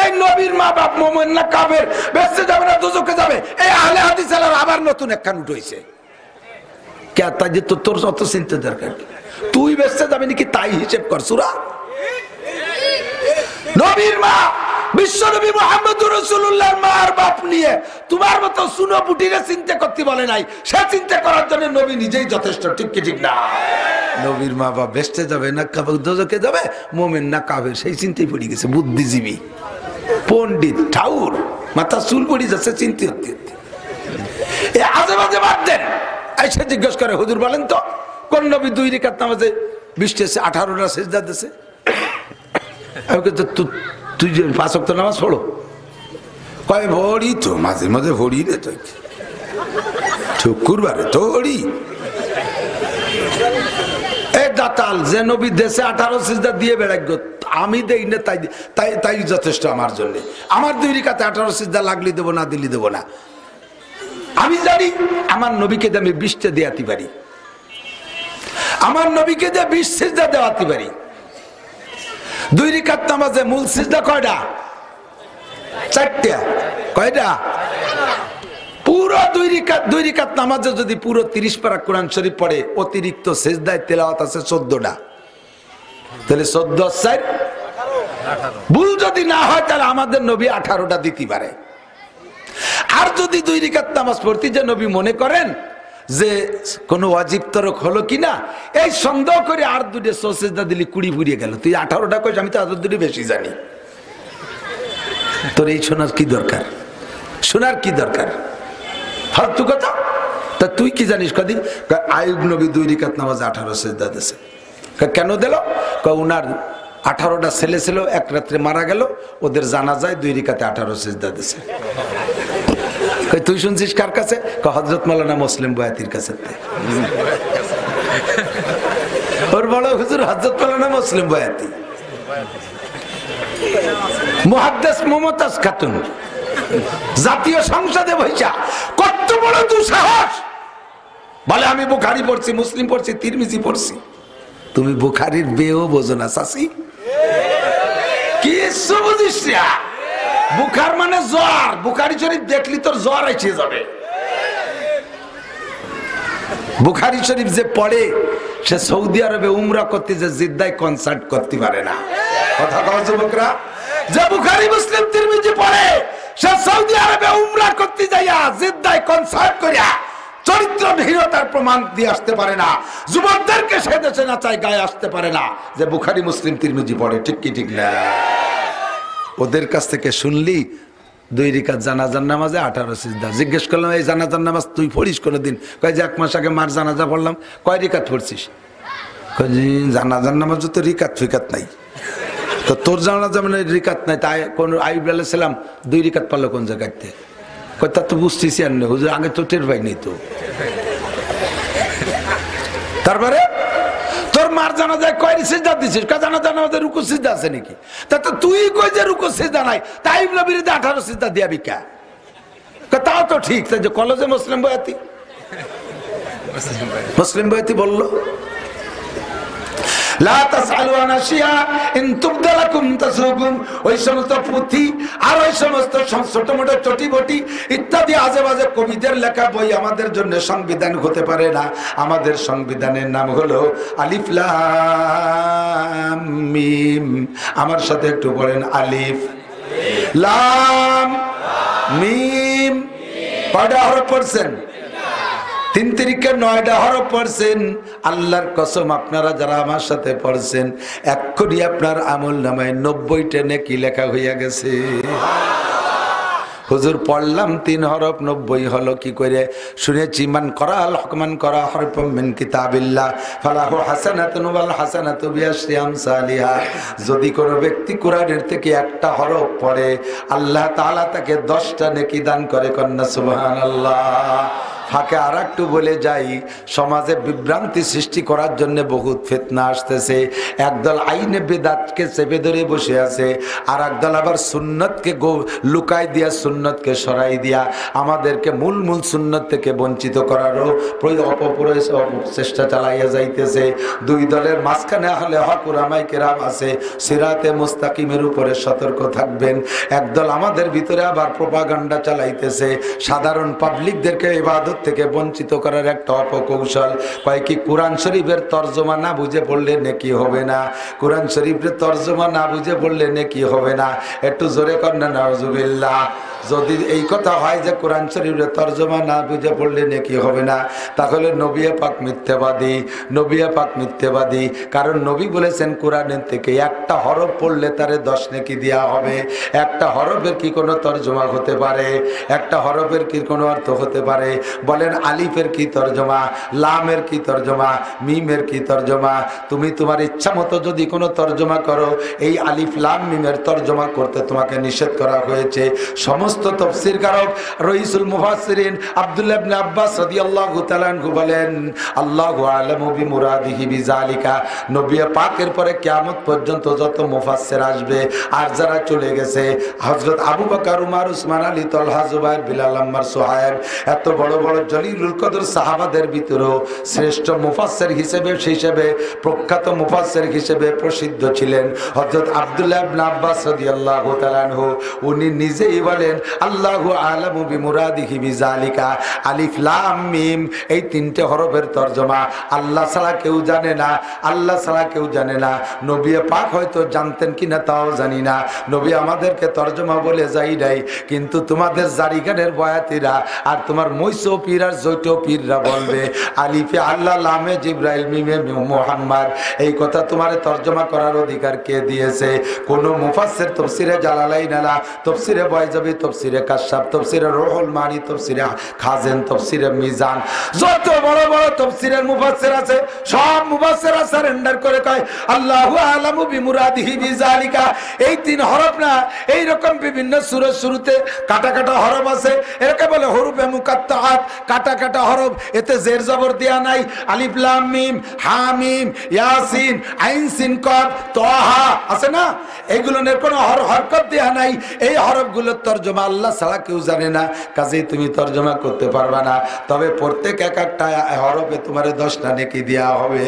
এই নবীর মা বাপ মুমিন না কাফের, বেহেশতে যাবে না দোজখে যাবে, এই আহলে হাদিস আলার আবার নতুন একখান উঠেছে কে, তাই যে তোর অত চিন্তা দরকার, তুই বেহেশতে যাবে নাকি তাই হিসেব কর। সূরা নবীর মা বিশ্বনবী মুহাম্মদুর রাসূলুল্লাহর মার বাপ নিয়ে তোমার মতো সুনো বুটিরে চিন্তা করতে বলে নাই, সে চিন্তা করার জন্য নবী নিজেই যথেষ্ট। ঠিক কি ঠিক না? নবীর মা বাপ বেহেশতে যাবে না দোজখে যাবে, মুমিন না কাফের, সেই চিন্তাই পড়ে গেছে। বুদ্ধিজীবী পণ্ডিত ঠাউর মাথা চুল পড়ে যাচ্ছে চিন্তা করতে। এ আজে বাজে বাদ দেন। এসে জিজ্ঞেস করে, হুজুর বলেন তো কোন নবী 2 রাকাত নামাজে 20টা 18টা সিজদা দিয়েছে? তুই যে 5 ওয়াক্ত নামাজ পড়ো, কয় ভরি তো মাঝে মাঝে ভরি রে, তুই শুক্রবারে তো ভরি। এই দাতাল যে নবী দেশে 18 সিজদা দিয়ে বেড়াই, আমি দেই না, তাই তাই তাই যথেষ্ট আমার জন্য। আমার 2 রাকাতে 18 সিজদা লাগলি দেবো না, দিলি দেবো না। আমি জানি আমার নবীকে আমি 20টা দেওয়াতে পারি, আমার নবীকে যে 20 সিজদা দেওয়াতে পারি। 2 রাকাত নামাজে মূল সিজদা কয়টা? 4টা। কয়টা? পুরো 2 রাকাত নামাজে যদি পুরো 30 পারা কোরআন শরীফ পড়ে, অতিরিক্ত সিজদায় তেলাওয়াত আছে 14টা, তাহলে 14 4 ভুল যদি না হয় তাহলে আমাদের নবী 18টা দিতে পারে। আর যদি 2 রাকাত নামাজ পড়তে যে নবী মনে করেন যে কোন ওয়াজিব তরক হলো কিনা, এই সন্দেহ করে আর 2টা সিজদা দিলি 20 ফুরিয়ে গেল। তুই 18টা কইস, আমি তো আদর 2টা বেশি জানি। তোর এই শোনার কি দরকার? শোনার কি দরকার? ফালতু কথা। তা তুই কি জানিস? কদিন আইয়ুব নবী 2 রাকাত নামাজে 18 সিজদা দিয়েছে। কেন দিল? উনার 18টা ছেলে ছিল, এক রাত্রে মারা গেল, ওদের জানাজায় 2 রাকাতে 18 সিজদা দিয়েছে। তুই শুনছিস কার কাছে? হযরত মাওলানা মুসলিম বয়াতির কাছে। ওর বড় হুজুর হযরত মাওলানা মুসলিম বয়াতি, মুহাদ্দিস মুমতাজ খাতুন, জাতীয় সংসদে বৈশা কত বড় দুঃসাহস! বলে আমি বুখারী পড়ছি, মুসলিম পড়ছি, তিরমিজি পড়ছি। তুমি বুখারীর বেও বোঝো না চাচি, কিছু বুঝিস না। বুখার মানে জ্বর, বুখারী শরীফ দেখলি তোর জ্বর এসে যাবে। বুখারী শরীফ যে পড়ে সে সৌদি আরবে উমরা করতে যে জিদ্দায় কনসার্ট করতে পারে না। কথা কও যুবকরা, যে বুখারী মুসলিম তিরমিজি পড়ে সে সৌদি আরবে উমরা করতে যাইয়া জিদ্দায় কনসার্ট করিয়া চরিত্রহীনতার প্রমাণ দিয়ে আসতে পারে না। যুবকদেরকে সে দেশে না চাই গায়ে আসতে পারে না যে বুখারী মুসলিম তিরমিজি পড়ে। ঠিক কি ঠিক না? ওদের কাছ থেকে শুনলি 2 রাকাত জানাজার নামাজে 18 সিজদা। জিজ্ঞেস করলাম, এই জানাজার নামাজ তুই পড়িস কোনোদিন? কয় যে 1 মাস আগে মার জানাজা পড়লাম। কয় রাকাত পড়ছিস? কয় যে জানাজার নামাজ তো রিকাত ফিকাত নাই। তো তোর জানাজা মানে রিকাত নাই, তাই কোন আইয়ুব আলাইহিস সালাম 2 রাকাত পারলো কোন জায়গাতে? কয় তা তো বুঝতেছি আর না হুজুর, আগে তো টের পাইনি তো। তারপরে তোর মার জানাজায় কয় সিজদা দিছিস? কয় জানাজার নামাজে রুকু সিজদা আছে নাকি? তা তো তুই কই যে রুকু সিজদা নাই, তাই নবীর 18 সিজদা দিয়াবি কা? কয় তাও তো ঠিক। তাই যে কলেজে মুসলিম বয়াতি, মুসলিম বয়াতি বলল লা তাসআলু আন আশিয়া ইন তুবদা লাকুম তাসুকুম। ওই সমস্ত পুঁথি আর ওই সমস্ত ছোট মোটো চটিবটি ইত্যাদি আজেবাজে কবিদের লেখা বই আমাদের জন্য সংবিধান হতে পারে না। আমাদের সংবিধানের নাম হলো আলিফ লাম মিম। আমার সাথে একটু বলেন, আলিফ লাম মিম। কয়টা হরফ পড়ছেন? 3 তিরিকে 9টা হরফ পড়ছেন। আল্লাহর কসম, আপনারা যারা আমার সাথে পড়ছেন এক্ষুনি আপনার আমল নামায় 90টা নেকি লেখা হইয়া গেছে। হুজুর পড়লাম 3 হরফ 90 হলো কি করে? শুনেছি মান করা হকমান করা হরফম মিন কিতাবিল্লাহ ফালাহু হাসানাতুন ওয়াল হাসানাতু বিআশরি আমসালিহা। যদি কোনো ব্যক্তি কোরআনের থেকে একটা হরফ পড়ে আল্লাহ তাআলা তাকে 10টা নেকি দান করে। কন্যা সুবহানাল্লাহ। ফাঁকে আর একটু বলে যাই, সমাজে বিভ্রান্তি সৃষ্টি করার জন্য বহুত ফিতনা আসতেছে। একদল আইনে বেদাতকে চেপে ধরে বসে আছে, আর একদল আবার সুন্নতকে লুকাই দিয়া, সুন্নতকে সরাই দিয়া আমাদেরকে মূল সুন্নত থেকে বঞ্চিত করারও চেষ্টা চালাইয়া যাইতেছে। দুই দলের মাঝখানে আহলে হক উলামায়ে কেরাম আছে, সিরাতে মুস্তাকিমের উপরে সতর্ক থাকবেন। একদল আমাদের ভিতরে আবার প্রোপাগান্ডা চালাইতেছে, সাধারণ পাবলিকদেরকে ইবাদত থেকে বঞ্চিত করার একটা অপকৌশল। কয় কি কোরআন শরীফের তর্জমা না বুঝে পড়লে নেকি হবে না, কোরআন শরীফের তর্জমা না বুঝে পড়লে নেকি হবে না। একটু জোরে কর না নাউজুবিল্লাহ। যদি এই কথা হয় যে কোরআন শরীফের তর্জমা না বুঝে পড়লে নেকি হবে না, তাহলে নবী পাক মিথ্যাবাদী, নবী পাক মিথ্যাবাদী। কারণ নবী বলেছেন কোরআনের থেকে একটা হরফ পড়লে তারে 10 নেকি দেওয়া হবে। একটা হরফের কি কোনো তর্জমা হতে পারে? একটা হরফের কি কোনো অর্থ হতে পারে? বলেন আলিফের কি তর্জমা, লামের কি তর্জমা, মিমের কি তর্জমা? তুমি তোমার ইচ্ছা মতো যদি কোনো তর্জমা করো, এই আলিফ লাম মিমের তর্জমা করতে তোমাকে নিষেধ করা হয়েছে। সমস্ত তাফসীরকারক রইসুল মুফাসসিরিন আব্দুল্লাহ ইবনে আব্বাস রাদিয়াল্লাহু তাআলা আনহু বলেন, আল্লাহু আ'লামু বিমুরাদিহি বিযালিকা। নবী পাকের পরে কিয়ামত পর্যন্ত যত মুফাসসির আসবে আর যারা চলে গেছে, হযরত আবু বকর, উমর, উসমান, আলী, তালহা, জুবাইর, বিলাল, আম্মার, সুহায়ব, এত বড় বড় জলিলুল কদর সাহাবাদের ভিতরেও শ্রেষ্ঠ মুফাসসির হিসেবে প্রখ্যাত মুফাসসির হিসেবে প্রসিদ্ধ ছিলেন হযরত আব্দুল্লাহ ইবনে আব্বাস রাদিয়াল্লাহু তাআলা আনহু। উনি নিজেই বলেন, আল্লাহু আ'লামু বিমুরাদিহি বিযালিকা। আলিফ লাম মিম এই 3টে হরফের তরজমা আল্লাহ ছাড়া কেউ জানে না, আল্লাহ ছাড়া কেউ জানে না। নবী পাক হয়তো জানতেন কিনা তাও জানি না, নবী আমাদেরকে তরজমা বলে যাই নাই। কিন্তু তোমাদের জারিগানের বয়াতিরা আর তোমার মৈসো পীর আর জৈটো পীররা বলবে আলিফে আল্লাহ, লামে জিব্রাইল, মিমে মুহাম্মদ। এই কথা তোমার তরজমা করার অধিকার কে দিয়েছে? কোন মুফাসসির তাফসীরে জালালাইন আলা, তাফসীরে বাইজাবি, তাফসীরে কাশফ, তাফসীরে রুহুল মানি, তাফসীরে খাজেন, তাফসীরে মিজান, যত বড় বড় তাফসীরের মুফাসসির আছে সব মুফাসসিররা সারেন্ডার করে কয় আল্লাহু আ'লামু বিমুরাদিহি বিযালিকা। এই 3 হরফ না, এই রকম বিভিন্ন সূরার শুরুতে কাটা কাটা হরফ আছে, এটাকে বলে হরফে মুকাত্তাআত, কাটা কাটা হরফ। এতে জের জবর দেয়া নাই। আলিফ লাম মিম, হা মিম, ইয়াসিন, আইন সিন কফ, তাহা আছে না, এগুলোর কোনো হরকত দেয়া নাই। এই হরফগুলোর তরজমা আল্লাহ ছাড়া কেউ জানে না, কাজেই তুমি তরজমা করতে পারবা না। তবে প্রত্যেক এক একটা হরফে তোমার 10টা নেকি দেওয়া হবে।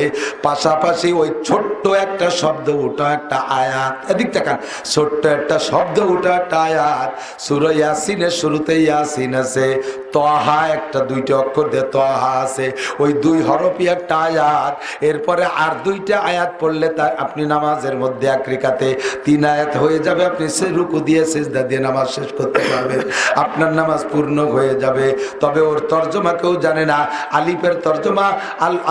পাশাপাশি ওই ছোট্ট একটা শব্দ, ওটা একটা আয়াত, এদিক তাকান, ছোট্ট একটা শব্দ, ওটা একটা আয়াত। সূরা ইয়াসিনের শুরুতে ইয়াসিন আছে, তাহা একটা 2টা অক্ষর দিয়ে তাহা আছে, ওই 2 হরফই একটা আয়াত। এরপরে আর 2টা আয়াত পড়লে তার আপনি নামাজের মধ্যে এক রিকাতে 3 আয়াত হয়ে যাবে। আপনি রুকু দিয়ে সিজদা দিয়ে নামাজ শেষ করতে পারবেন, আপনার নামাজ পূর্ণ হয়ে যাবে। তবে ওর তরজমা কেউ জানে না। আলিফের তরজমা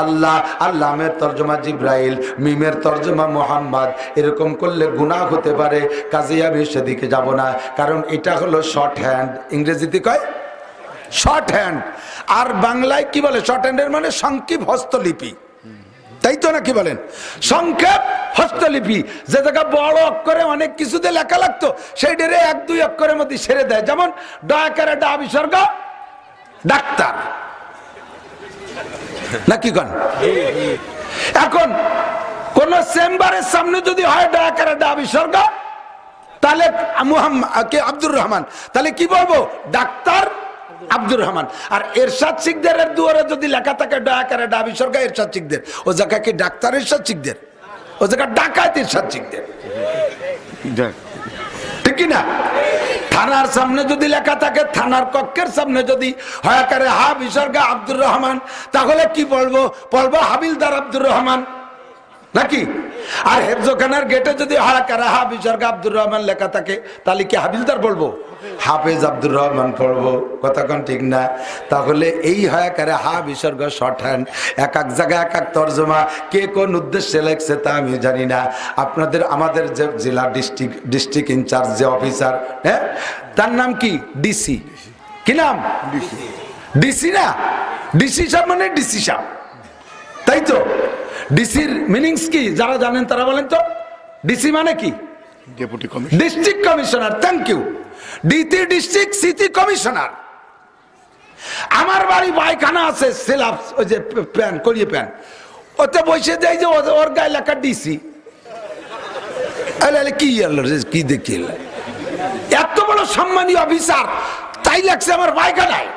আল্লাহ, আর লামের তরজমা জিব্রাইল, মিমের তরজমা মুহাম্মদ। এরকম করলে গুনাহ হতে পারে, কাজেই আমি সেদিকে যাব না। কারণ এটা হলো শর্ট হ্যান্ড, ইংরেজিতে কয় শর্ট হ্যান্ড, আর বাংলায় কি বলে শর্ট হ্যান্ডের মানে সংক্ষিপ্ত হস্তলিপি, তাই তো নাকি বলেন? সংক্ষেপ হস্তলিপি, যে জায়গা বড় অক্ষরে অনেক কিছুতে লেখা লাগতো সেইটারে 1-2 অক্ষরের মধ্যে সেরে দেয়। যেমন ডয়াকারে ডা বিসর্গ ডাক্তার, নাকি কন? এখন কোন চেম্বারের সামনে যদি হয় ডয়াকারে ডা বিসর্গ, তাহলে আব্দুর রহমান, তাহলে কি বলবো? ডাক্তার আব্দুর রহমান। আর এরশাদ শিকদারের দুয়ারে যদি লেখা থাকে ডয়াকারে ডা বিসর্গ এরশাদ শিকদার, ও জায়গা কি ডাক্তার এরশাদ শিকদার? ও জায়গা ডাকাত এরশাদ শিকদার, ঠিক না? থানার সামনে যদি লেখা থাকে, থানার কক্ষের সামনে যদি হয় আকারে হা বিসর্গ আব্দুর রহমান, তাহলে কি বলবো? বলবো হাবিলদার আব্দুর রহমান, নাকি? আর হেফজখানার গেটে যদি হারাকারা হা বিসর্গ আব্দুর রহমান লেখা থাকে তাহলে কি হাবিলদার বলবো? হাফেজ আব্দুর রহমান পড়বো। কথা কোন ঠিক না? তাহলে এই হায়াকারে হা বিসর্গ শর্ট হ্যান্ড, এক এক জায়গায় এক এক তর্জমা, কে কোন উদ্দেশ্যে লেখছে তা আমি জানি না। আপনাদের আমাদের যে জেলা ডিস্ট্রিক্ট ইনচার্জ যে অফিসার, হ্যাঁ, তার নাম কি? ডিসি। কি নাম? ডিসি না? ডিসি সাহেব মানে ডিসি সাহেব, তাই তো? ডিসির মিনিংস কি যারা জানেন তারা বলেন তো? ডিসি মানে কি? Deputy commissioner, district commissioner. Thank you. DT district city commissioner. আমার বাড়ি পায়খানা আছে, সিলাপস ওই যে প্যান করিয়ে প্যান, ওতে বসে যায় যে ওর গায়ে লেখা ডিসি। কি কি দেখি এত বড় সম্মানীয় অফিসার, তাই লাগছে আমার পায়খানায়।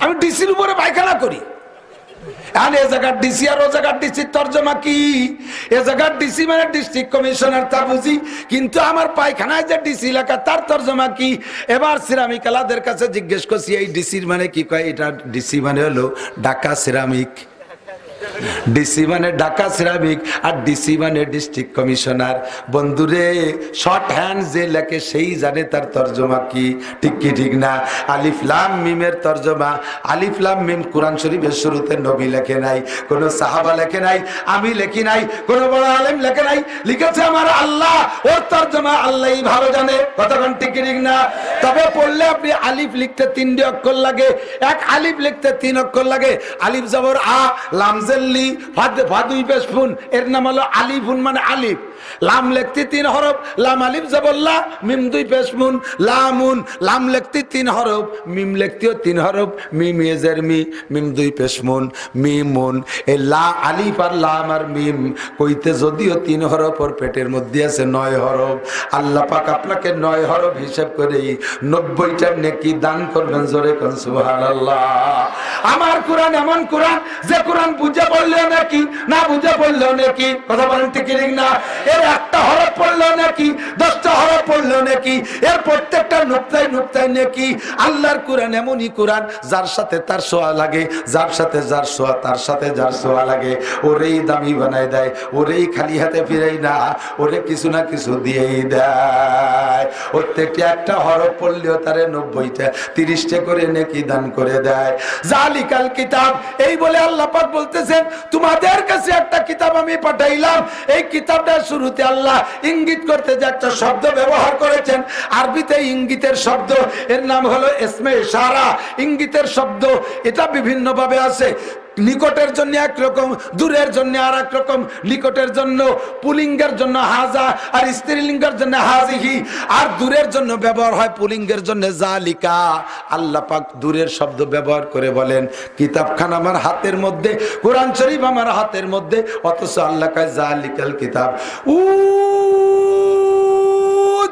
আমি ডিসির উপরে পায়খানা করি। এ জায়গার ডিসি আর ও জায়গার ডিসির তর্জমা কি? এ জায়গার ডিসি মানে ডিস্ট্রিক্ট কমিশনার, তা বুঝি, কিন্তু আমার পায়খানায় যে ডিসি লেখা তার তর্জমা কি? এবার সিরামিক আলাদের কাছে জিজ্ঞেস করছি এই ডিসির মানে কি? কয় এটা ডিসি মানে হলো ঢাকা সিরামিক। ডিসি মানে ঢাকা সিরামিক আর ডিসি মানে ডিস্ট্রিক্ট কমিশনার। বন্ধুরে, শর্ট হ্যান্ড যে লেখে সেই জানে তার তর্জমা কি, ঠিক কি ঠিক না? আলিফ লাম মিমের তর্জমা, আলিফ লাম মিম কোরআন শরীফের শুরুতে নবী লেখে নাই, কোন সাহাবা লেখে নাই, আমি লেখি নাই, কোন বড় আলেম লেখে নাই, লিখেছে আমার আল্লাহ। ওর তর্জমা আল্লাহই ভালো জানে। কতক্ষণ ঠিক ঠিক না? তবে পড়লে আপনি আলিফ লিখতে 3টি অক্ষর লাগে, এক আলিফ লিখতে 3 অক্ষর লাগে। আলিফ জবর আ, লাম জেল্লি, ফাদুই পেশফুন, এর নাম হলো আলিফুন মানে আলিফ। লাম লিখতে 3 হরফ, লাম আলিফ জবর লা, মিম 2 পেশফুন, লামুন। লাম লিখতে 3 হরফ, মিম লিখতেও 3 হরফ, মিম ইয়েজের মি, মিম 2 পেশফুন, মিমুন। এই লা আলিফ আর লাম আর মিম কইতে যদিও 3 হরফ, ওর পেটের মধ্যে আছে 9 হরফ। আল্লাহ পাক আপনাকে 9 হরফ হিসাব করে 90টা নেকি দান করবেন। জোরে কোন সুবহানাল্লাহ। আমার কোরআন এমন কোরআন যে কোরআন বুঝে পড়লেও নাকি, না বুঝে পড়লেও নাকি। কথা বলেন ঠিক না? এর একটা হরফ পড়লেও নাকি, 10টা হরফ পড়লেও নাকি, এর প্রত্যেকটা নুক্তায় নুক্তায় নাকি। আল্লাহর কোরআন এমনই কোরআন যার সাথে তার সোয়া লাগে, যার সাথে যার সোয়া, তার সাথে যার সোয়া লাগে, ওরেই দামি বানায় দেয়, ওরেই খালি হাতে ফিরাই না, ওরে কিছু না কিছু দিয়েই দেয়। প্রত্যেকটা একটা হরফ পড়লেও তারে 90টা 30টা করে নাকি দান করে দেয়। জালিকাল কিতাব, এই বলে আল্লাহ পাক বলতেছেন তোমাদের কাছে একটা কিতাব আমি পাঠাইলাম। এই কিতাবটা শুরুতে আল্লাহ ইঙ্গিত করতে যে একটা শব্দ ব্যবহার করেছেন, আরবিতে ইঙ্গিতের শব্দ, এর নাম হলো ইসমে ইশারা। ইঙ্গিতের শব্দ এটা বিভিন্ন ভাবে আছে। নিকটের জন্য একরকম, দূরের জন্য আর এক রকম। নিকটের জন্য পুলিঙ্গের জন্য হাজা, আর স্ত্রীলিঙ্গের জন্য হাজিহি, আর দূরের জন্য ব্যবহার হয় পুলিঙ্গের জন্য জালিকা। আল্লাহ পাক দূরের শব্দ ব্যবহার করে বলেন কিতাবখান আমার হাতের মধ্যে, কোরআন শরীফ আমার হাতের মধ্যে, অথচ আল্লাহ কয় জালিকাল কিতাব, ও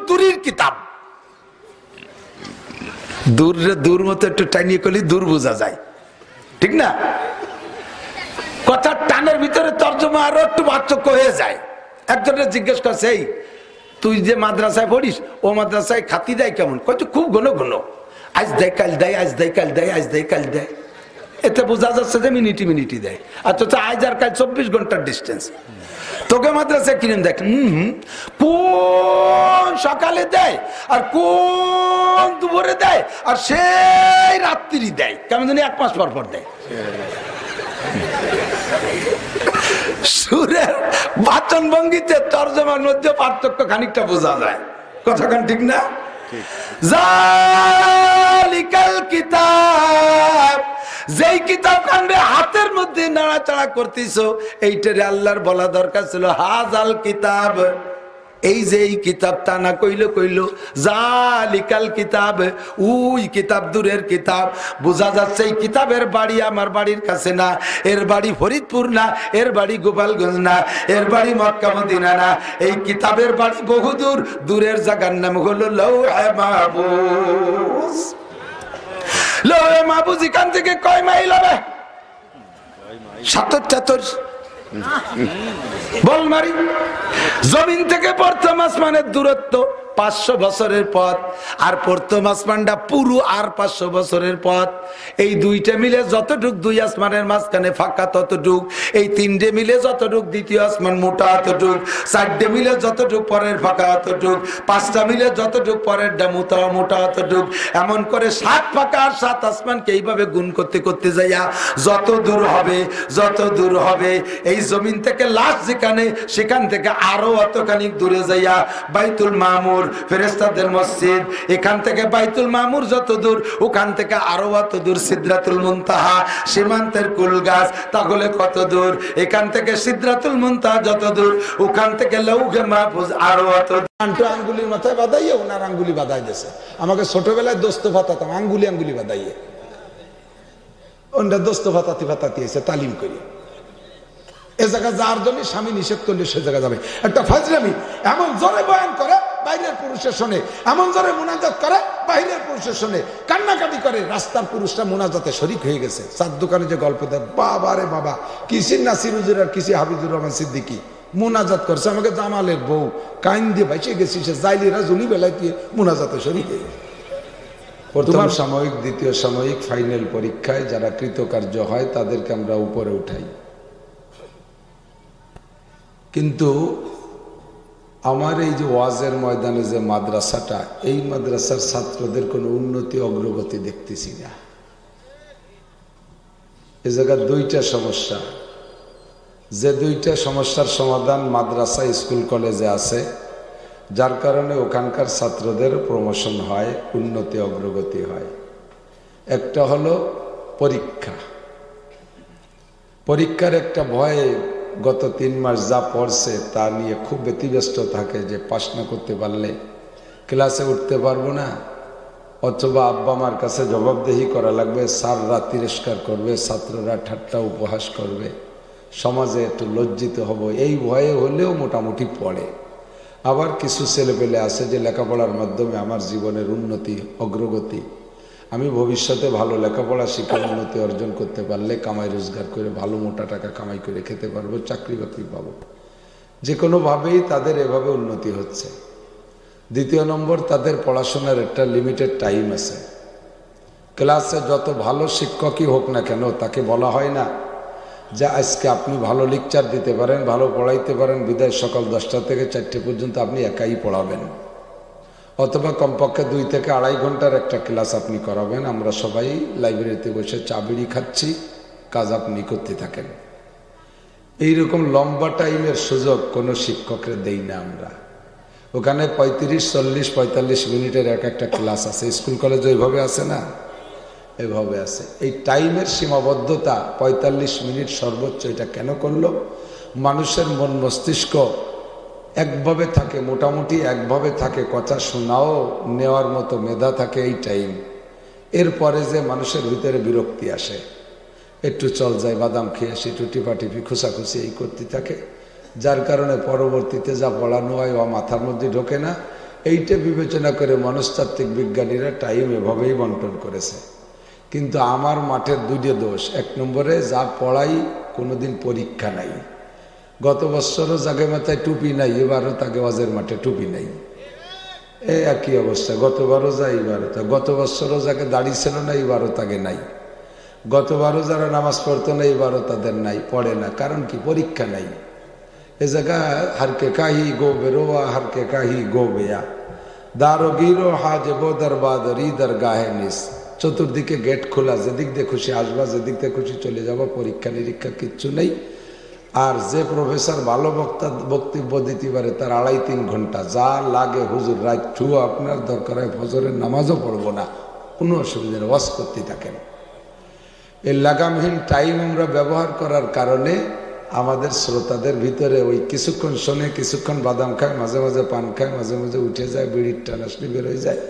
দূরের কিতাব। দূর মতো একটু টাইনিয়ে করলে দূর বোঝা যায়, ঠিক না? কথার টানের ভিতরে তর্জমা আরো একটু পার্থক্য হয়ে যায়। একজনের জিজ্ঞেস করছে, এই তুই যে মাদ্রাসায় পড়িস, ও মাদ্রাসায় খাতি দেয় কেমন? কত খুব ঘন ঘন, আজ দেয় কাল দেয়, আজ দেয় কাল দেয়, আজ দেয় কাল দেয়। এতে বোঝা যাচ্ছে যে মিনিটি মিনিটি দেয়। অথচ আজ আর কাল 24 ঘন্টার ডিস্টেন্স। তোকে মাদ্রাসায় কিনে দেখ, কোন সকালে দেয় আর কোন দুপুরে দেয় আর সেই রাত্রি দেয়, কেমন জানি 1 মাস পর পর দেয়। সুরের বাচন ভঙ্গিতে তর্জমার মধ্যে পার্থক্য খানিকটা বোঝা যায়। কথাখান ঠিক না? জালিকাল কিতাব, যেই কিতাব কানবে হাতের মধ্যে নাড়াচাড়া করতেছো, এইটারে আল্লাহর বলা দরকার ছিল হাজাল কিতাব। এই যে এই কিতাব তা না কইল জালিকাল কিতাব, ওই কিতাব দূরের কিতাব। বোঝা যাচ্ছে এই কিতাবের বাড়ি আমার বাড়ির কাছে না, এর বাড়ি ফরিদপুর না, এর বাড়ি গোপালগঞ্জ না, এর বাড়ি মক্কা মদিনা না, এই কিতাবের বাড়ি বহুদূর। দূরের জায়গার নাম হলো লৌহে মাহফুজ। লৌহে মাহফুজ এখান থেকে কয় মাইল হবে? 77। বল মারি। জমিন থেকে প্রথম আসমানের দূরত্ব 500 বছরের পথ, আর প্রথম আসমানটা পুরো আর 500 বছরের পথ। এই দুইটা মিলে যতটুক দুই আসমানের মাঝখানে ফাঁকা ততটুক, এই তিনটে মিলে যতটুক দ্বিতীয় আসমান মোটা ততটুক, চারটে মিলে যতটুক পরের ফাঁকা ততটুক, পাঁচটা মিলে যতটুক পরের মোটা মোটা ততটুক, এমন করে 7 ফাঁকা আর 7 আসমানকে এইভাবে গুণ করতে করতে যাইয়া যত দূর হবে এই জমিন থেকে লাস্ট যেখানে, সেখান থেকে আরো অতখানি দূরে যাইয়া বাইতুল মামুর, ফেরেশতাদের মসজিদ, এখান থেকে বাইতুল মামুর যত দূর, ওখান থেকে আরো অত দূর সিদরাতুল মুনতাহা, সীমান্তের কুল গাছ, তাহলে কত দূর, এখান থেকে সিদরাতুল মুনতাহা যত দূর, ওখান থেকে লৌহে মাহফুজ আরো অত। আঙ্গুলির মাথায় বাঁধাইয়ে ওনার আঙ্গুলি বাঁধাই দিয়েছে। আমাকে ছোটবেলায় দোস্ত ফাতাতাম, আঙ্গুলি বাঁধাইয়ে, ওনটা দোস্ত ফাতাতি এসে তালিম করি। এ জায়গা যার জন্য স্বামী নিষেধ করলে সে জায়গা যাবে। একটা ফাজলামি, এমন জোরে বয়ান করে বাইরের পুরুষের শোনে, এমন জোরে মুনাজাত করে বাইরের পুরুষের শোনে, কান্নাকাটি করে, রাস্তার পুরুষরা মুনাজাতে শরিক হয়ে গেছে। চার দোকানে যে গল্প দেয়, বাবা রে বাবা, কিসির নাসির হুজুর আর কিসি হাবিজুর রহমান সিদ্দিকী মুনাজাত করছে, আমাকে জামালের বউ কাইন দিয়ে বাইচে গেছি, সে জাইলিরা জুলি বেলায় দিয়ে মুনাজাতে শরিক হয়ে গেছে। প্রথম সাময়িক, দ্বিতীয় সাময়িক, ফাইনাল পরীক্ষায় যারা কৃতকার্য হয় তাদেরকে আমরা উপরে উঠাই। কিন্তু আমার এই যে ওয়াজের ময়দানে যে মাদ্রাসাটা, এই মাদ্রাসার ছাত্রদের কোনো উন্নতি অগ্রগতি দেখতেছি না। এ জায়গায় দুইটা সমস্যা, যে দুইটা সমস্যার সমাধান মাদ্রাসা স্কুল কলেজে আছে, যার কারণে ওখানকার ছাত্রদের প্রমোশন হয়, উন্নতি অগ্রগতি হয়। একটা হলো পরীক্ষা। পরীক্ষার একটা ভয়ে গত 3 মাস যা পড়ছে তা নিয়ে খুব ব্যতিব্যস্ত থাকে, যে পাস না করতে পারলে ক্লাসে উঠতে পারবো না, অথবা আব্বা মার কাছে জবাবদেহি করা লাগবে, স্যাররা তিরস্কার করবে, ছাত্ররা ঠাট্টা উপহাস করবে, সমাজে একটু লজ্জিত হব, এই ভয়ে হলেও মোটামুটি পড়ে। আবার কিছু ছেলেপেলে আছে যে লেখাপড়ার মাধ্যমে আমার জীবনের উন্নতি অগ্রগতি, আমি ভবিষ্যতে ভালো লেখাপড়া শিখে উন্নতি অর্জন করতে পারলে কামাই রোজগার করে ভালো মোটা টাকা কামাই করে খেতে পারবো, চাকরি বাকরি পাবো, যে কোনোভাবেই তাদের এভাবে উন্নতি হচ্ছে। দ্বিতীয় নম্বর, তাদের পড়াশোনার একটা লিমিটেড টাইম আছে। ক্লাসে যত ভালো শিক্ষকই হোক না কেন, তাকে বলা হয় না যে আজকে আপনি ভালো লেকচার দিতে পারেন, ভালো পড়াইতে পারেন, বিদায় সকাল 10টা থেকে 4টে পর্যন্ত আপনি একাই পড়াবেন, অথবা কমপক্ষে 2 থেকে 2.5 ঘন্টার একটা ক্লাস আপনি করাবেন, আমরা সবাই লাইব্রেরিতে বসে চা বিড়ি খাচ্ছি, কাজ আপনি করতে থাকেন। এইরকম লম্বা টাইমের সুযোগ কোনো শিক্ষকরে দেই না আমরা। ওখানে 35, 40, 45 মিনিটের একটা ক্লাস আছে, স্কুল কলেজ ওইভাবে আছে না, এভাবে আছে। এই টাইমের সীমাবদ্ধতা 45 মিনিট সর্বোচ্চ, এটা কেন করলো? মানুষের মন মস্তিষ্ক একভাবে থাকে, মোটামুটি একভাবে থাকে, কথা শোনাও নেওয়ার মতো মেধা থাকে এই টাইম। এরপরে যে মানুষের ভিতরে বিরক্তি আসে, একটু চল যায়, বাদাম খেয়ে আসি, একটু টিপাটিপি খুশাখুশি এই করতে থাকে, যার কারণে পরবর্তীতে যা পড়ানো হয় ও মাথার মধ্যে ঢোকে না। এইটা বিবেচনা করে মনস্তাত্ত্বিক বিজ্ঞানীরা টাইম এভাবেই বন্টন করেছে। কিন্তু আমার মাঠের 2টা দোষ। 1 নম্বরে যা পড়াই কোনোদিন পরীক্ষা নাই। গত বছরও জাগে মাথায় টুপি নাই, এবারও তাকে ওয়াজের মাঠে টুপি নাই, এই একই অবস্থা। গতবারও যা, এবারও তা। গত বছরও যাকে দাড়ি ছিল না, এবারও তাকে নাই। গতবারও যারা নামাজ পড়তো না, এবারও তাদের নাই, পড়ে না। কারণ কি? পরীক্ষা নাই। এ জায়গা হারকে কাহি গো বেরোয়া, হারকে কাহি গো বেয়া, দারো গিরো হাজে বোদার বাদর ইদার গাহে নিস। চতুর্দিকে গেট খোলা, যেদিক দিয়ে খুশি আসবা, যেদিক দিয়ে খুশি চলে যাবা, পরীক্ষা নিরীক্ষা কিচ্ছু নেই। আর যে প্রফেসর ভালো বক্তব্য দিতে পারে তার 2.5-3 ঘন্টা, যা লাগে হুজুর রাত ঠুয়া, আপনার দরকার হয় ফজরের নামাজও পড়বো না, কোনো অসুবিধা নেই, ওয়াজ করতে থাকেন। এই লাগামহীন টাইম আমরা ব্যবহার করার কারণে আমাদের শ্রোতাদের ভিতরে ওই কিছুক্ষণ শোনে, কিছুক্ষণ বাদাম খায়, মাঝে মাঝে পান খায়, মাঝে মাঝে উঠে যায়, বিড়ির টান আসলে বেরোয় যায়,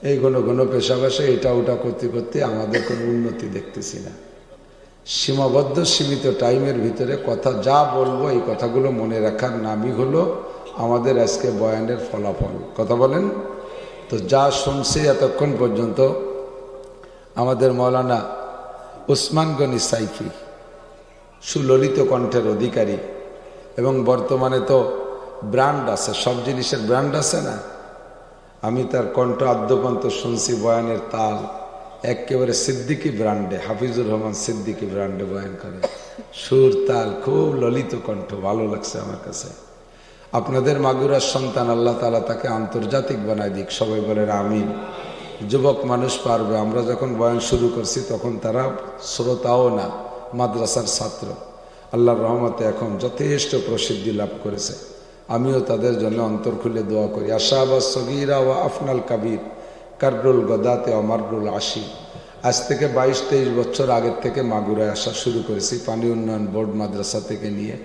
এই ঘন ঘন পেশা বাসা এটা ওটা করতে করতে আমাদের কোনো উন্নতি দেখতেছি না। সীমাবদ্ধ সীমিত টাইমের ভিতরে কথা যা বলবো, এই কথাগুলো মনে রাখার নামই হলো আমাদের আজকে বয়ানের ফলাফল। কথা বলেন তো। যা শুনছি এতক্ষণ পর্যন্ত, আমাদের মৌলানা উসমান গনি সাইফি সুললিত কণ্ঠের অধিকারী, এবং বর্তমানে তো ব্র্যান্ড আছে, সব জিনিসের ব্র্যান্ড আছে না, আমি তার কণ্ঠ আদ্যপান্ত শুনছি, বয়ানের তাল একেবারে সিদ্দিকি ব্র্যান্ডে, হাফিজুর রহমান সিদ্দিকি ব্র্যান্ডে বয়ান করে, সুর তাল খুব ললিত কণ্ঠ, ভালো লাগছে আমার কাছে। আপনাদের মাগুরার সন্তান আল্লাহ তাআলা তাকে আন্তর্জাতিক বানায় দিক, সবাই বলেন আমিন। যুবক মানুষ পারবে। আমরা যখন বয়ান শুরু করছি তখন তারা শ্রোতাও না, মাদ্রাসার ছাত্র। আল্লাহর রহমতে এখন যথেষ্ট প্রসিদ্ধি লাভ করেছে। আমিও তাদের জন্য অন্তর খুলে দোয়া করি। আশাবা সগীরা ওয়া আফনাল কাবির কাররুল গদাতে অমারুল আশি। আজ থেকে 22-23 বছর আগের থেকে মাগুরায় আসা শুরু করেছি, পানি উন্নয়ন বোর্ড মাদ্রাসা থেকে নিয়ে।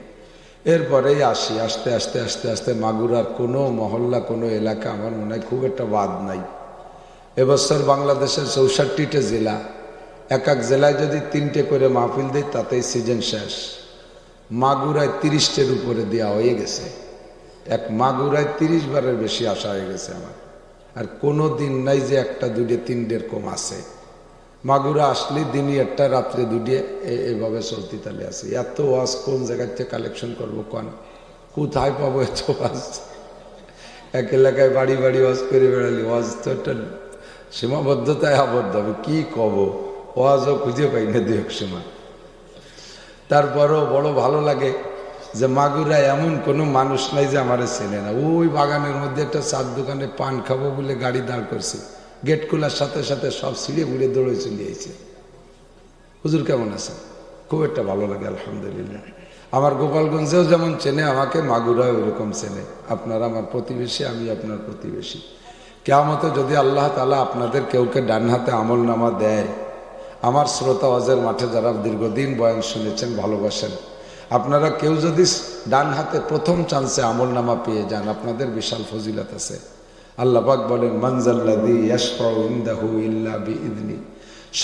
এরপরেই আসি, আস্তে আস্তে আস্তে আস্তে মাগুরার কোনো মহল্লা, কোনো এলাকা আমার মনে হয় খুব একটা বাদ নাই। এবছর বাংলাদেশের 64টা জেলা, এক এক জেলায় যদি 3টে করে মাহফিল দেয় তাতেই সিজন শেষ। মাগুরায় 30টের উপরে দেওয়া হয়ে গেছে। এক মাগুরায় 30 বারের বেশি আসা হয়ে গেছে আমার। আর কোনো দিন নাই যে 1টা 2টে 3টের কম আছে। মাগুরা আসলে দিনই 1টা, রাত্রে 2টে, এভাবে চলতি তালে আছে। এত ওয়াজ কোন জায়গার থেকে কালেকশন করবো, কোথায় পাবো এত ওয়াজ? এক এলাকায় বাড়ি বাড়ি ওয়াজ করে বেড়ালি, ওয়াজ তো একটা সীমাবদ্ধতায় আবদ্ধ হবে। কি কব, ওয়াজও খুঁজে পাই না দু এক সময়। তারপরও বড় ভালো লাগে যে মাগুরায় এমন কোনো মানুষ নাই যে আমারে চেনে না। ওই বাগানের মধ্যে একটা চার দোকানে পান খাবো বলে গাড়ি দাঁড় করছে, গেট খোলার সাথে সাথে সব ছিঁড়ে ঘুরে দৌড়ে চলে আইছে। হুজুর কেমন আছে? খুব একটা ভালো লাগে আলহামদুলিল্লাহ। আমার গোপালগঞ্জেও যেমন চেনে আমাকে, মাগুরায় ওইরকম চেনে। আপনারা আমার প্রতিবেশী, আমি আপনার প্রতিবেশী। কিয়ামতে যদি আল্লাহ তাআলা আপনাদের কেউকে ডান হাতে আমল নামা দেয়, আমার শ্রোতা ওয়াজের মাঠে যারা দীর্ঘদিন বয়ান শুনেছেন, ভালোবাসেন, আপনারা কেউ যদি ডান হাতে প্রথম চান্সে আমল নামা পেয়ে যান, আপনাদের বিশাল ফজিলত আছে। আল্লাহ পাক বলেন, মানজাল্লাযী ইয়াশফাউ ইনদাহু ইল্লা বিইذনি।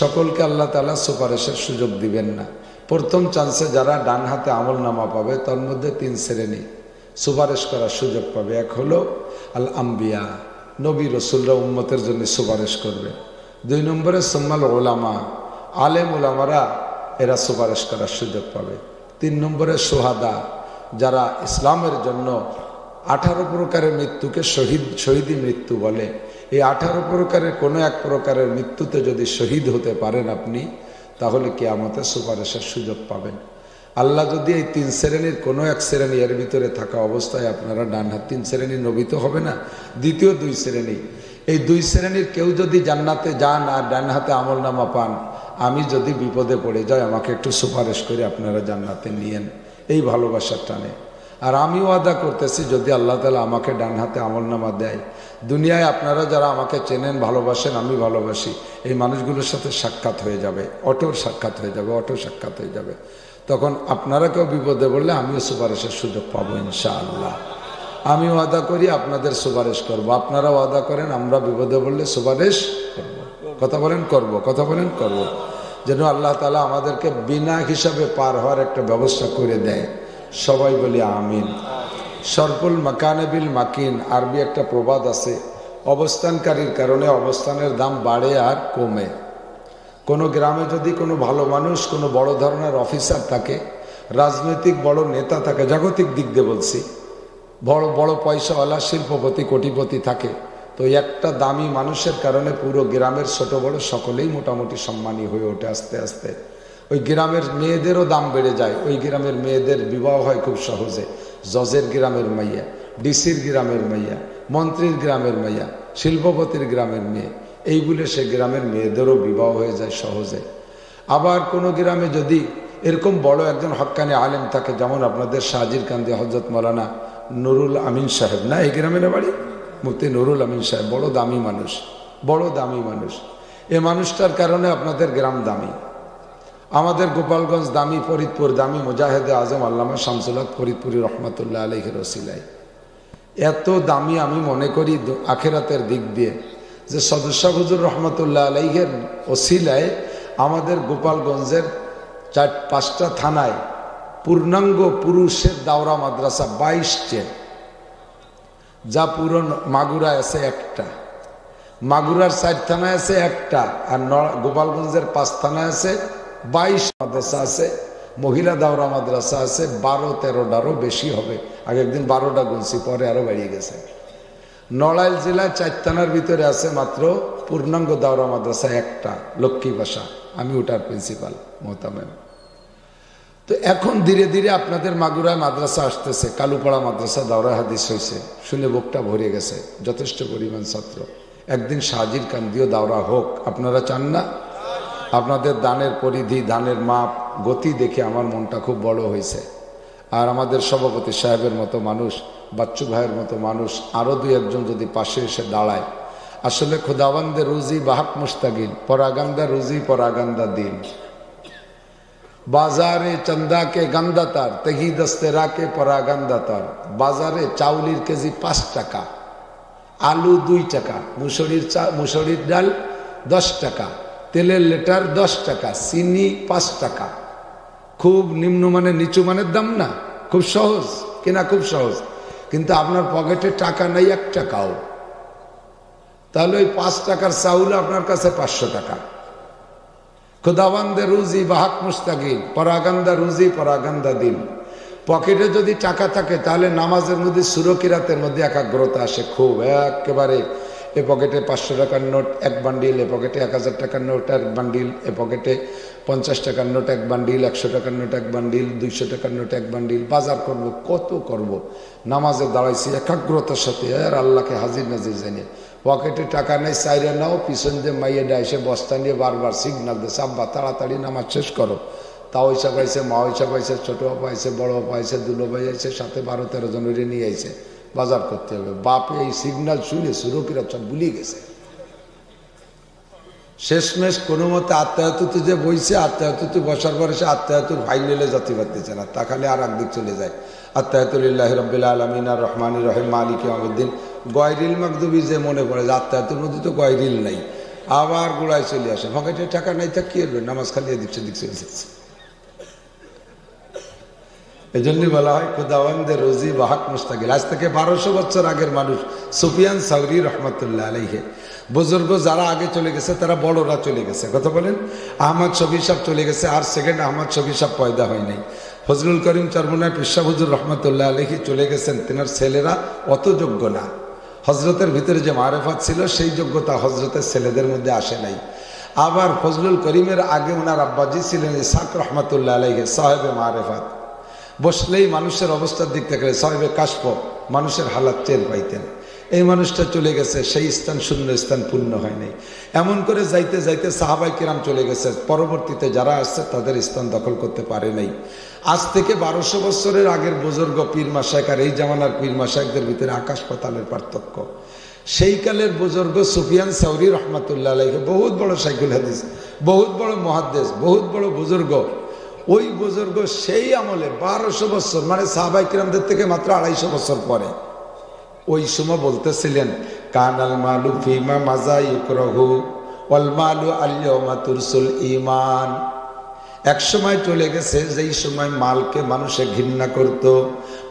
সকলকে আল্লাহ তাআলা সুপারিশের সুযোগ দিবেন না। প্রথম চান্সে যারা ডান হাতে আমল নামা পাবে, তার মধ্যে 3 শ্রেণী সুপারিশ করার সুযোগ পাবে। এক হলো আল আম্বিয়া, নবী রসুলরা উম্মতের জন্য সুপারিশ করবে। 2 নম্বরে সুম্মাল ওলামা, আলেম ওলামারা এরা সুপারিশ করার সুযোগ পাবে। 3 নম্বরে সোহাদা, যারা ইসলামের জন্য 18 প্রকারের মৃত্যুকে শহীদি মৃত্যু বলে। এই 18 প্রকারের কোনো এক প্রকারের মৃত্যুতে যদি শহীদ হতে পারেন আপনি, তাহলে কিয়ামতে সুপারিশের সুযোগ পাবেন। আল্লাহ যদি এই 3 শ্রেণীর কোনো এক শ্রেণী এর ভিতরে থাকা অবস্থায় আপনারা ডান হাত, 3 শ্রেণী নবী তো হবে না, দ্বিতীয় 2 শ্রেণী, এই 2 শ্রেণীর কেউ যদি জান্নাতে যান আর ডান হাতে আমল নামা পান, আমি যদি বিপদে পড়ে যাই আমাকে একটু সুপারিশ করে আপনারা জান্নাতে নিয়েন, এই ভালোবাসার টানে। আর আমি ওয়াদা করতেছি, যদি আল্লাহ তাআলা আমাকে ডান হাতে আমল নামা দেয়, দুনিয়ায় আপনারা যারা আমাকে চেনেন, ভালোবাসেন, আমি ভালোবাসি, এই মানুষগুলোর সাথে সাক্ষাৎ হয়ে যাবে, অটোর সাক্ষাৎ হয়ে যাবে, অটো সাক্ষাৎ হয়ে যাবে। তখন আপনারা কেউ বিপদে বললে আমিও সুপারিশের সুযোগ পাবো ইনশাআল্লাহ। আমি ওয়াদা করি আপনাদের সুপারিশ করব, আপনারা ওয়াদা করেন আমরা বিপদে বললে সুপারিশ করব। কথা বলেন করব, কথা বলেন করব, যেন আল্লাহ তাআলা আমাদেরকে বিনা হিসাবে পার হওয়ার একটা ব্যবস্থা করে দেয়। সবাই বলি আমিন। সরকুল মাকানে বিল মাকিন, আরবি একটা প্রবাদ আছে, অবস্থানকারীর কারণে অবস্থানের দাম বাড়ে আর কমে। কোনো গ্রামে যদি কোনো ভালো মানুষ, কোনো বড় ধরনের অফিসার থাকে, রাজনৈতিক বড় নেতা থাকে, জাগতিক দিক দিয়ে বলছি, বড় বড় পয়সাওয়ালা শিল্পপতি কোটিপতি থাকে, তো একটা দামি মানুষের কারণে পুরো গ্রামের ছোট বড় সকলেই মোটামুটি সম্মানী হয়ে ওঠে। আস্তে আস্তে ওই গ্রামের মেয়েদেরও দাম বেড়ে যায়। ওই গ্রামের মেয়েদের বিবাহ হয় খুব সহজে। জজের গ্রামের মাইয়া, ডিসির গ্রামের মাইয়া, মন্ত্রীর গ্রামের মাইয়া, শিল্পপতির গ্রামের মেয়ে, এইগুলো সে গ্রামের মেয়েদেরও বিবাহ হয়ে যায় সহজে। আবার কোনো গ্রামে যদি এরকম বড় একজন হক্কানি আলেম থাকে, যেমন আপনাদের শাহজির কান্দি হযরত মাওলানা নুরুল আমিন সাহেব, না এই গ্রামের বাড়ি, মুফতি নুরুল আমিন সাহেব, বড় দামি মানুষ, বড় দামি মানুষ। এ মানুষটার কারণে আপনাদের গ্রাম দামি, আমাদের গোপালগঞ্জ দামি, ফরিদপুর দামি, মুজাহিদে আজম আল্লামা শামসুল হক ফরিদপুরি রহমাতুল্লাহ আলাইহির ওসিলায় এত দামি। আমি মনে করি আখিরাতের দিক দিয়ে যে সদস্য হুজুর রহমাতুল্লাহ আলাইহির ওসিলায় আমাদের গোপালগঞ্জের 4-5টা থানায় পূর্ণাঙ্গ পুরুষের দাওরা মাদ্রাসা 22টে, যা পুরো মাগুরায় আছে একটা, মাগুরার 4 থানায় আছে একটা, আর গোপালগঞ্জের 5 থানায় আছে 22 মাদ্রাসা আছে। মহিলা দাওরা মাদ্রাসা আছে 12-13টারও বেশি হবে। আগে একদিন 12টা গুনছি, পরে আরো বেরিয়ে গেছে। নড়াইল জেলায় 4 থানার ভিতরে আছে মাত্র পূর্ণাঙ্গ দাওরা মাদ্রাসা একটা, লক্ষ্মী ভাষা। আমি ওটার প্রিন্সিপাল মোহতামেম। তো এখন ধীরে ধীরে আপনাদের মাগুরায় মাদ্রাসা আসতেছে, কালুপাড়া মাদ্রাসা দাওরা হাদিস হয়েছে, শুনে বুকটা ভরে গেছে, যথেষ্ট পরিমাণ ছাত্র। একদিন শাহজির কান্দিও দাওরা হোক, আপনারা চান না? আপনাদের দানের পরিধি, দানের মাপ, গতি দেখে আমার মনটা খুব বড় হয়েছে। আর আমাদের সভাপতি সাহেবের মতো মানুষ, বাচ্চু ভাইয়ের মতো মানুষ, আরও 2-1 যদি পাশে এসে দাঁড়ায়, আসলে খুদাবন্দে রুজি বাহাক মুস্তাগিল, পরাগান্দা রুজি পরাগান্দা দিন। বাজারে চন্দা কে গন্দা তার, তেহি দস্তেরা কে পরাগান্দা তার। বাজারে চাউলির কেজি 5 টাকা, আলু 2 টাকা, মুসুরির ডাল 10 টাকা, তেলের লিটার 10 টাকা, চিনি 5 টাকা। খুব নিম্নমানের নিচু মানের দাম না? খুব সহজ কিনা? খুব সহজ। কিন্তু আপনার পকেটে টাকা নেই 1 টাকাও, তাহলে ওই 5 টাকার চাউল আপনার কাছে 500 টাকা। খুদাবন্দে রুজি বাহাক মুস্তাগিল, পরাগান্দা রুজি পরাগান্দা দিন। পকেটে যদি টাকা থাকে তাহলে নামাজের মধ্যে সুরকিরাতের মধ্যে একাগ্রতা আসে খুব। একেবারে এ পকেটে 500 টাকার নোট 1 বান্ডিল, এ পকেটে 1000 টাকার নোট 1 বান্ডিল, এ পকেটে 50 টাকার নোট 1 বান্ডিল, 100 টাকার নোট 1 বান্ডিল, 200 টাকার নোট 1 বান্ডিল। বাজার করব, কত করব, নামাজে দাঁড়াইছি একাগ্রতার সাথে, আর আল্লাহকে হাজির নাজির জানিয়ে। পকেটে টাকা নেই, চাইরে নাও, পিছন দিয়ে মাইয়েডা এসে বস্তা নিয়ে বারবার সিগনাল দিয়েছে, আব্বা তাড়াতাড়ি নামাজ শেষ করো। তাও হিসাব আইসে, মা হিসাব আইসে, ছোট বাবা আইসে, বড় বাবা আইসে, দুলো ভাই আইসে, সাথে 12-13 জন নিয়ে আইসে। বাজার করতে হবে। বাপে এই সিগনাল শুনে সুরকিরা সব ভুলিয়ে গেছে। শেষমেশ কোনো মতে আত্মায়াতুতে যে বইছে, আত্মায়াতুতে বসার পরে সে আত্মায়াতুর ফাইনালে যেতে পারতেছে না, তা খালি আর একদিক চলে যায়। আত্মায়াতুলিল্লাহি রাব্বিল আলামিন আর রহমানির রহিম মালিকি ইয়াউমিদ্দিন। গয়রিল মাগদুবি যে মনে পড়ে যে আত্মায়াতুর মধ্যে তো গয়রিল নাই, আবার গোড়ায় চলে আসে। পকেটে টাকা নাই তা কি করবে? নামাজ খালি এদিক সেদিক চলে যাচ্ছে। এই জন্যই বলা হয় খুদাওয়ান্দে রোজি বাহাক মুস্তাকিল। আজ থেকে 1200 বছর আগের মানুষ সুফিয়ান সাউরি রহমতুল্লাহ আলাইহি, বুজুর্গ যারা আগে চলে গেছে তারা বড়রা চলে গেছে। কথা বলেন, আহমদ শফি সাহেব চলে গেছে, আর সেকেন্ড আহমদ শফি সাহেব পয়দা হয় নাই। ফজলুল করিম চরমনায় পিসা হুজুর রহমতুল্লাহ আলাইহি চলে গেছেন, তেনার ছেলেরা অত যোগ্য না। হজরতের ভিতরে যে মারেফাত ছিল সেই যোগ্যতা হজরতের ছেলেদের মধ্যে আসে নাই। আবার ফজলুল করিমের আগে ওনার আব্বাজি ছিলেন ইসহাক রহমতুল্লাহ আলাইহি, সাহেবে মারেফাত। বসলেই মানুষের অবস্থার দিক থেকে সাহেবে কাশফ, মানুষের হালাত টের পাইতেন। এই মানুষটা চলে গেছে, সেই স্থান শূন্য, স্থান পূর্ণ হয় নাই। এমন করে যাইতে যাইতে সাহাবাই কিরাম চলে গেছে, পরবর্তীতে যারা আসছে তাদের স্থান দখল করতে পারে নাই। আজ থেকে 1200 বছরের আগের বুজুর্গ পীর মাশায়েখ আর এই জামানার পীর মাশায়েখদের ভিতরে আকাশ পাতালের পার্থক্য। সেই কালের বুজুর্গ সুফিয়ান সাউরি রহমতুল্লাহ আলাইহি, বহুত বড় শাইখুল হাদিস, বহুত বড় মুহাদ্দিস, বহুত বড় বুজুর্গ। ওই বুজুর্গ সেই আমলে 1200 বছর, মানে সাহাবাই কিরামদের থেকে মাত্র 250 বছর পরে, ওই সময় বলতেছিলেন কানাল মালু ফিমা মাজা ইকরাহু ওয়াল মালু আল-ইয়াওমা তুরসুল ঈমান। এক সময় চলে গেছে যেই সময় মালকে মানুষে ঘৃণা করত,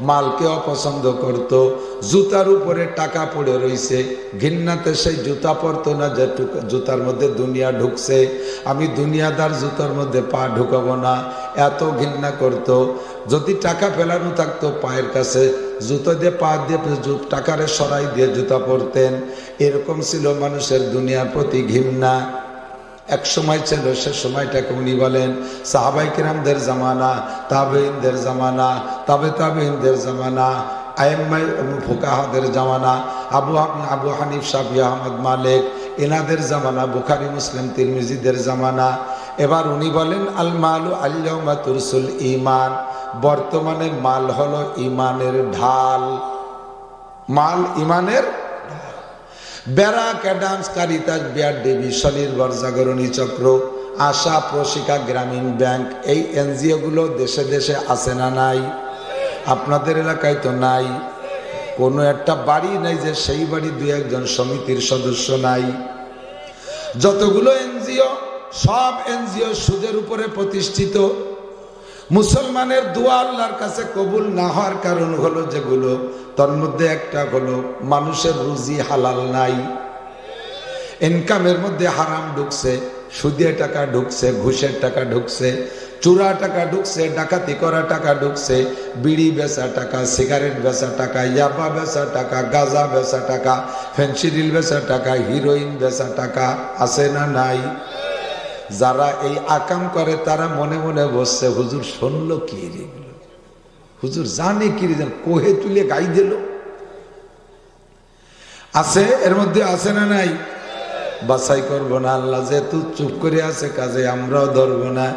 মালকে অপছন্দ করত। জুতার উপরে টাকা পড়ে রইছে, ঘৃণাতে সেই জুতা পরতো না, যে জুতার মধ্যে দুনিয়া ঢুকছে, আমি দুনিয়াদার জুতার মধ্যে পা ঢুকাবো না, এত ঘৃণা করত। যদি টাকা ফেলানো থাকতো পায়ের কাছে, জুতো দিয়ে পা দিয়ে টাকারে সরাই দিয়ে জুতা পরতেন। এরকম ছিল মানুষের দুনিয়ার প্রতি ঘৃণা। এক সময় ছিল, সে সময়টাকে উনি বলেন সাহাবাই কিরামদের জামানা, তাবেঈনদের জামানা, তাবেঈনদের জামানা, আইম্মায়ে ফুকাহাদের জামানা, আবু হানিফ, শাফি, আহমদ, মালিক, এনাদের জামানা, বুখারী, মুসলিম, তিরমিজিদের জামানা। এবার উনি বলেন আল মালু আল-ইয়াওমা তুরসুল ঈমান। বর্তমানে মাল হলো ইমানের ঢাল, মাল ইমানের বেড়া, ক্যাডান্স, কারিতাস, বিয়ার দেবী, স্বনির্ভর জাগরণী চক্র, আশা, প্রশিকা, গ্রামীণ ব্যাংক, এই এনজিও গুলো দেশে দেশে আছে না নাই? আপনাদের এলাকায় তো নাই। কোনো একটা বাড়ি নাই যে সেই বাড়ি 2-1 সমিতির সদস্য নাই। যতগুলো এনজিও, সব এনজিও সুদের উপরে প্রতিষ্ঠিত। মুসলমানের দোয়া আল্লাহর কাছে কবুল না হওয়ার কারণ হলো যেগুলো, তার মধ্যে একটা হলো মানুষের রুজি হালাল নাই, ইনকামের মধ্যে হারাম ঢুকছে, সুদের টাকা ঢুকছে, ঘুষের টাকা ঢুকছে। চুরা টাকা ঢুকছে, ডাকাতি করা টাকা ঢুকছে, বিড়ি বেচা টাকা, সিগারেট বেচা টাকা, ইয়াবা বেচা টাকা, গাঁজা বেচা টাকা, ফেন্সিডিল বেচা টাকা, হিরোইন বেচা টাকা। আছে না নাই? যারা এই আকাম করে তারা মনে মনে বসছে, হুজুর শুনলো কি রে, হুজুর জানে কি রে, কোহে তুলে গাই দিল। আছে এর মধ্যে, আছে না নাই? বাছাই করবো না আল্লাহ, যেহেতু চুপ করে আছে কাজে আমরাও ধরবো না।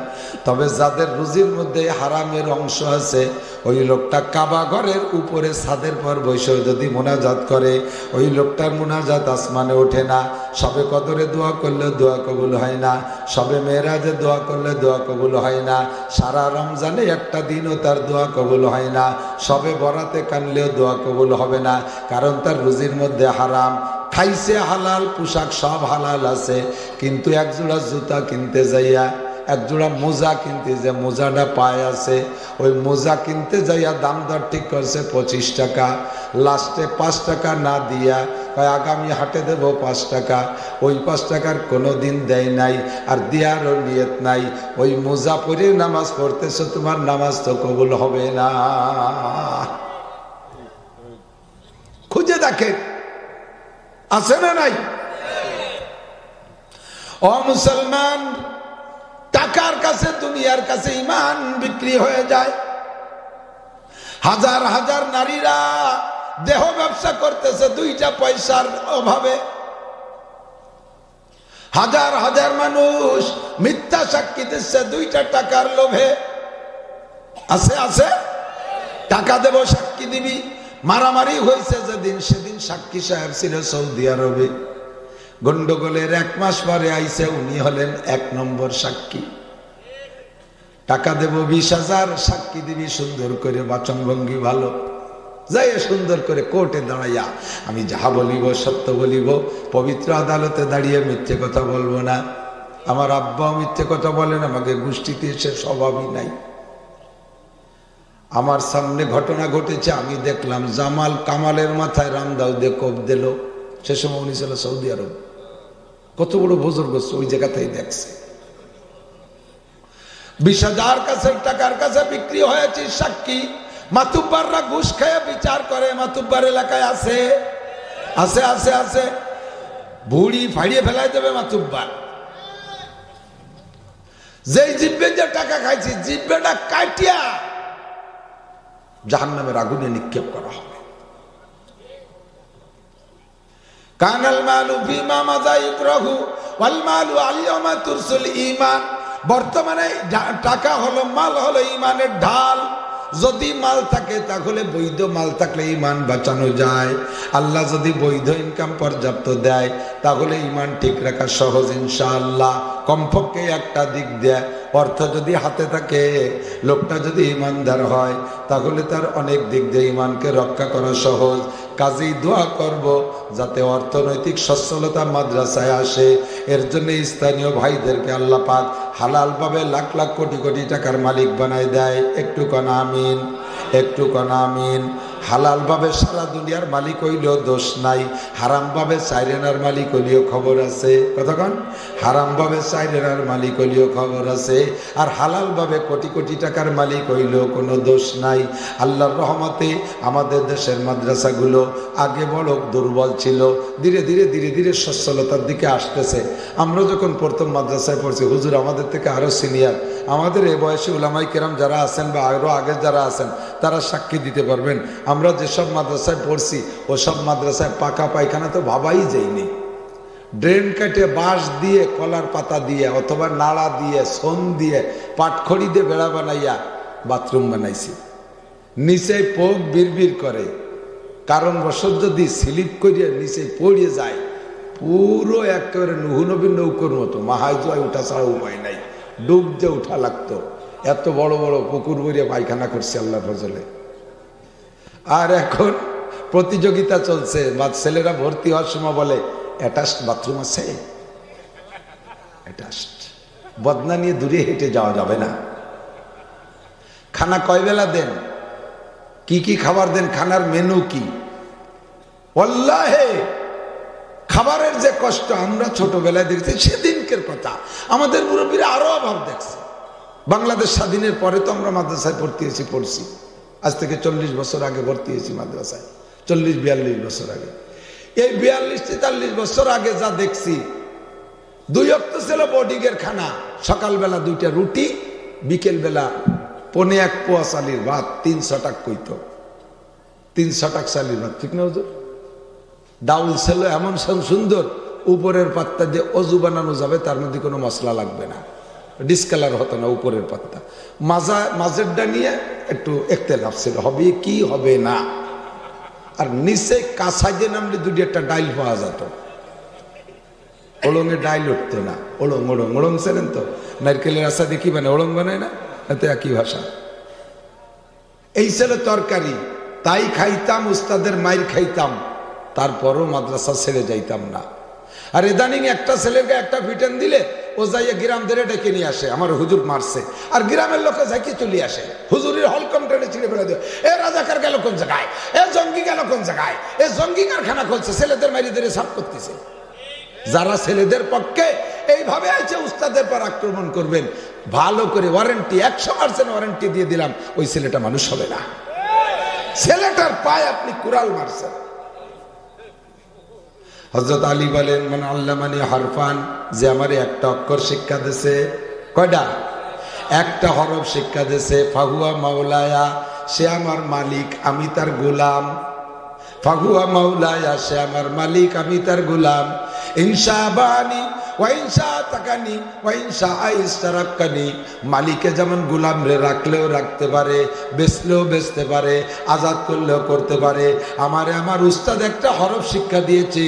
তবে যাদের রুজির মধ্যে হারামের অংশ আছে, ওই লোকটা কাবা ঘরের উপরে ছাদের পর বসে যদি মোনাজাত করে, ওই লোকটার মোনাজাত আসমানে ওঠে না। সবে কদরে দোয়া করলে দোয়া কবুল হয় না, সবে মেরাজে দোয়া করলে দোয়া কবুল হয় না, সারা রমজানে একটা দিনও তার দোয়া কবুল হয় না, সবে বরাতে কানলেও দোয়া কবুল হবে না। কারণ তার রুজির মধ্যে হারাম। খাইছে হালাল, পোশাক সব হালাল আছে, কিন্তু এক জোড়া জুতা কিনতে যাইয়া, এক জোড়া মোজা কিনতে যে মোজাটা পায় আছে, ওই মোজা কিনতে যাইয়া দাম দর ঠিক করছে 25 টাকা। লাস্টে 5 টাকা না দিয়া কয় আগামী হাটে দেব 5 টাকা। ওই 5 টাকার কোনো দিন দেয় নাই, আর দেওয়ারও নিয়ত নাই। ওই মোজা পরে নামাজ পড়তেছো, তোমার নামাজ তো কবুল হবে না। খুঁজে দেখে, আছে না নাই? ও মুসলমান, টাকার কাছে দুনিয়ার কাছে ঈমান বিক্রি হয়ে যায়। হাজার হাজার নারীরা দেহ ব্যবসা করতেছে 2টা পয়সার অভাবে। হাজার হাজার মানুষ মিথ্যা সাক্ষী দিচ্ছে 2টা টাকার লোভে। আছে আছে, টাকা দেব সাক্ষী দিবি। মারামারি হয়েছে যেদিন, সেদিন সাক্ষী সাহেব ছিল সৌদি আরবে। গন্ডগোলের 1 মাস পরে আইছে, উনি হলেন 1 নম্বর সাক্ষী। টাকা দেব 20,000, সাক্ষী দিবি সুন্দর করে, বাচনভঙ্গি ভালো, যাই সুন্দর করে কোর্টে দাঁড়াইয়া আমি যাহা বলিব সত্য বলিব, পবিত্র আদালতে দাঁড়িয়ে মিথ্যে কথা বলবো না। আমার আব্বাও মিথ্যে কথা বলেন, আমাকে গোষ্ঠীতে সে স্বভাবই নাই। আমার সামনে ঘটনা ঘটেছে, আমি দেখলাম জামাল কামালের মাথায় রামদাও দিয়ে কোপ দিল। সে সময় উনি ছিল সৌদি আরব। কত বড় বুজুর্গ, ওই জায়গাতেই দেখছে। 20,000 কাছে টাকার কাছে বিক্রি হয়েছে সাক্ষী। মাতুব্বাররা ঘুষ খেয়ে বিচার করে। মাতুব্বার এলাকায় আছে, আছে আছে আছে, ভুড়ি ফাড়িয়ে ফেলাই দেবে মাতুব্বার। যেই জিব্বে যে টাকা খাইছি, জিব্বেটা কাটিয়া জাহান্নামের আগুনে নিক্ষেপ করা হবে। কানাল মালু ফিমা মাযাইকরাহু ওয়াল মালু আল-ইয়াওমা তুরসুল ঈমান। বর্তমানে টাকা হলো, মাল হলো ঈমানের ঢাল। যদি মাল থাকে তাহলে বৈধ মাল থাকলে ঈমান বাঁচানো যায়। আল্লাহ যদি বৈধ ইনকাম পর্যাপ্ত দেয় তাহলে ঈমান ঠিক রাখা সহজ ইনশাআল্লাহ। কমপক্ষে একটা দিক দেয়, অর্থ যদি হাতে থাকে, লোকটা যদি ঈমানদার হয় তাহলে তার অনেক দিক দিয়ে ঈমানকে রক্ষা করা সহজ। কাজেই দোয়া করব যাতে অর্থনৈতিক সচ্ছলতা মাদ্রাসায় আসে। এর জন্য স্থানীয় ভাইদেরকে আল্লাহ পাক হালালভাবে লাখ লাখ কোটি কোটি টাকার মালিক বানায় দেয়। একটু কন আমিন, একটু কন আমিন। হালালভাবে সারা দুনিয়ার মালিক হইলেও দোষ নাই, হারামভাবে চাইরেনার মালিক হইলেও খবর আছে। কতক্ষণ? হারামভাবে চাইরেনার মালিক হইলেও খবর আছে, আর হালালভাবে কোটি কোটি টাকার মালিক হইলেও কোনো দোষ নাই। আল্লাহর রহমতে আমাদের দেশের মাদ্রাসাগুলো আগে বড় দুর্বল ছিল, ধীরে ধীরে ধীরে ধীরে সচ্ছলতার দিকে আসতেছে। আমরা যখন প্রথম মাদ্রাসায় পড়ছি, হুজুর আমাদের থেকে আরও সিনিয়র, আমাদের এ বয়সী উলামায়ে কেরাম যারা আছেন বা আরও আগে যারা আছেন তারা সাক্ষী দিতে পারবেন। আমরা যেসব মাদ্রাসায় পড়ছি ওসব মাদ্রাসায় পাকা পায়খানা তো ভাবাই যায়নি। ড্রেন কাটে বাঁশ দিয়ে, কলার পাতা দিয়ে, অথবা নাড়া দিয়ে, সোন দিয়ে, পাটখড়ি দিয়ে বেড়া বানাইয়া বাথরুম বানাইছি। নিচে পোক বিড়বিড় করে, কারণ বছর যদি স্লিপ করিয়া নিচে পড়িয়ে যায়, পুরো একেবারে নুহু নবীর নৌকোর মতো মাহায় জয় উঠা ছাড়া উপায় নাই, ডুব দিয়ে উঠা লাগতো। এত বড় বড় পুকুর ভরিয়ে পায়খানা করছে আল্লাহ ফজলে। আর এখন প্রতিযোগিতা চলছে, বা ছেলেরা ভর্তি হওয়ার সময় বলে অ্যাটাচড বাথরুম আছে, অ্যাটাচড। বদনা নিয়ে দূরে হেঁটে যাওয়া যাবে না। খানা কয় বেলা দেন, কি কি খাবার দেন, খানার মেনু কি? ওয়াল্লাহে খাবারের যে কষ্ট আমরা ছোটবেলায় দেখছি, সেদিনকের কথা। আমাদের মুরব্বীরা আরো অভাব দেখছে। বাংলাদেশ স্বাধীনের পরে তো আমরা মাদ্রাসায় পড়ছি। আজ থেকে 40 বছর আগে ভর্তি হয়েছি মাদ্রাসায়, 40-42 বছর আগে। এই 42-43 বছর আগে যা দেখছি, 2 ওয়াক্ত ছিল বোর্ডিংয়ের খানা, সকালবেলা 2টা রুটি, বিকেল বেলা 1.25 পোয়া চালির ভাত, 300 টাকা কইতো, 300 টাকা চালির ভাত, ঠিক না হুজুর? ডাউল ছিল এমন সুন্দর, উপরের পাত্তা দিয়ে অজু বানানো যাবে, তার মধ্যে কোনো মশলা লাগবে না, ডিসকালার হতো না উপরের পাত্তা। মাঝেরটা নিয়ে একটু ইখতিলাফ ছিল, হবে কি হবে না। আর নিচে কাঁচা দিয়ে নামলে 2টা ডাইল পাওয়া যেত, ওলঙে ডাইল উঠতো না। ওলং ছিলেন তো, নারকেলের আশা দেখি মানে ওলং বানায় না, এত একই ভাষা। এই ছিল তরকারি, তাই খাইতাম, উস্তাদের মাইর খাইতাম, তারপরও মাদ্রাসা ছেড়ে যাইতাম না। আর ইদানিং একটা ছেলেকে একটা পিটেন দিলে ও যাইয়া গ্রাম ধরে ডেকে নিয়ে আসে, আমার হুজুর মারছে, আর গ্রামের লোকে যাইকে চলে আসে, হুজুরের হলকম টেনে ছিঁড়ে ফেলে দেয়, এ রাজাকার গেল কোন জায়গায়, এ জঙ্গি গেল কোন জায়গায়, এ জঙ্গি কারখানা খুলছে, ছেলেদের মারি ধরে সাফ করতেছে। যারা ছেলেদের পক্ষে এইভাবে আছে উস্তাদের পর আক্রমণ করবেন, ভালো করে ওয়ারেন্টি 100% ওয়ারেন্টি দিয়ে দিলাম, ওই ছেলেটা মানুষ হবে না। ছেলেটার পায়ে আপনি কুড়াল মারছেন। হযরত আলী বলেন, মান আল্লামানি হারফান, যে আমারে একটা অক্ষর শিক্ষা দিয়েছে, কয়টা? একটা হরফ শিক্ষা দিয়েছে, ফাহুয়া মাওলায়া, সে আমার মালিক, আমি তার গোলাম। ফাহুয়া মাওলায়া, সে আমার মালিক, আমি তার গোলাম। ইনশা বানি ওয়া ইনশা তাকানি ওয়া ইনশা ইস্তারাকানি, মালিকে যেমন গোলাম রে রাখলেও রাখতে পারে, বেচলেও বেচতে পারে, আজাদ করলেও করতে পারে। আমার উস্তাদ একটা হরফ শিক্ষা দিয়েছে,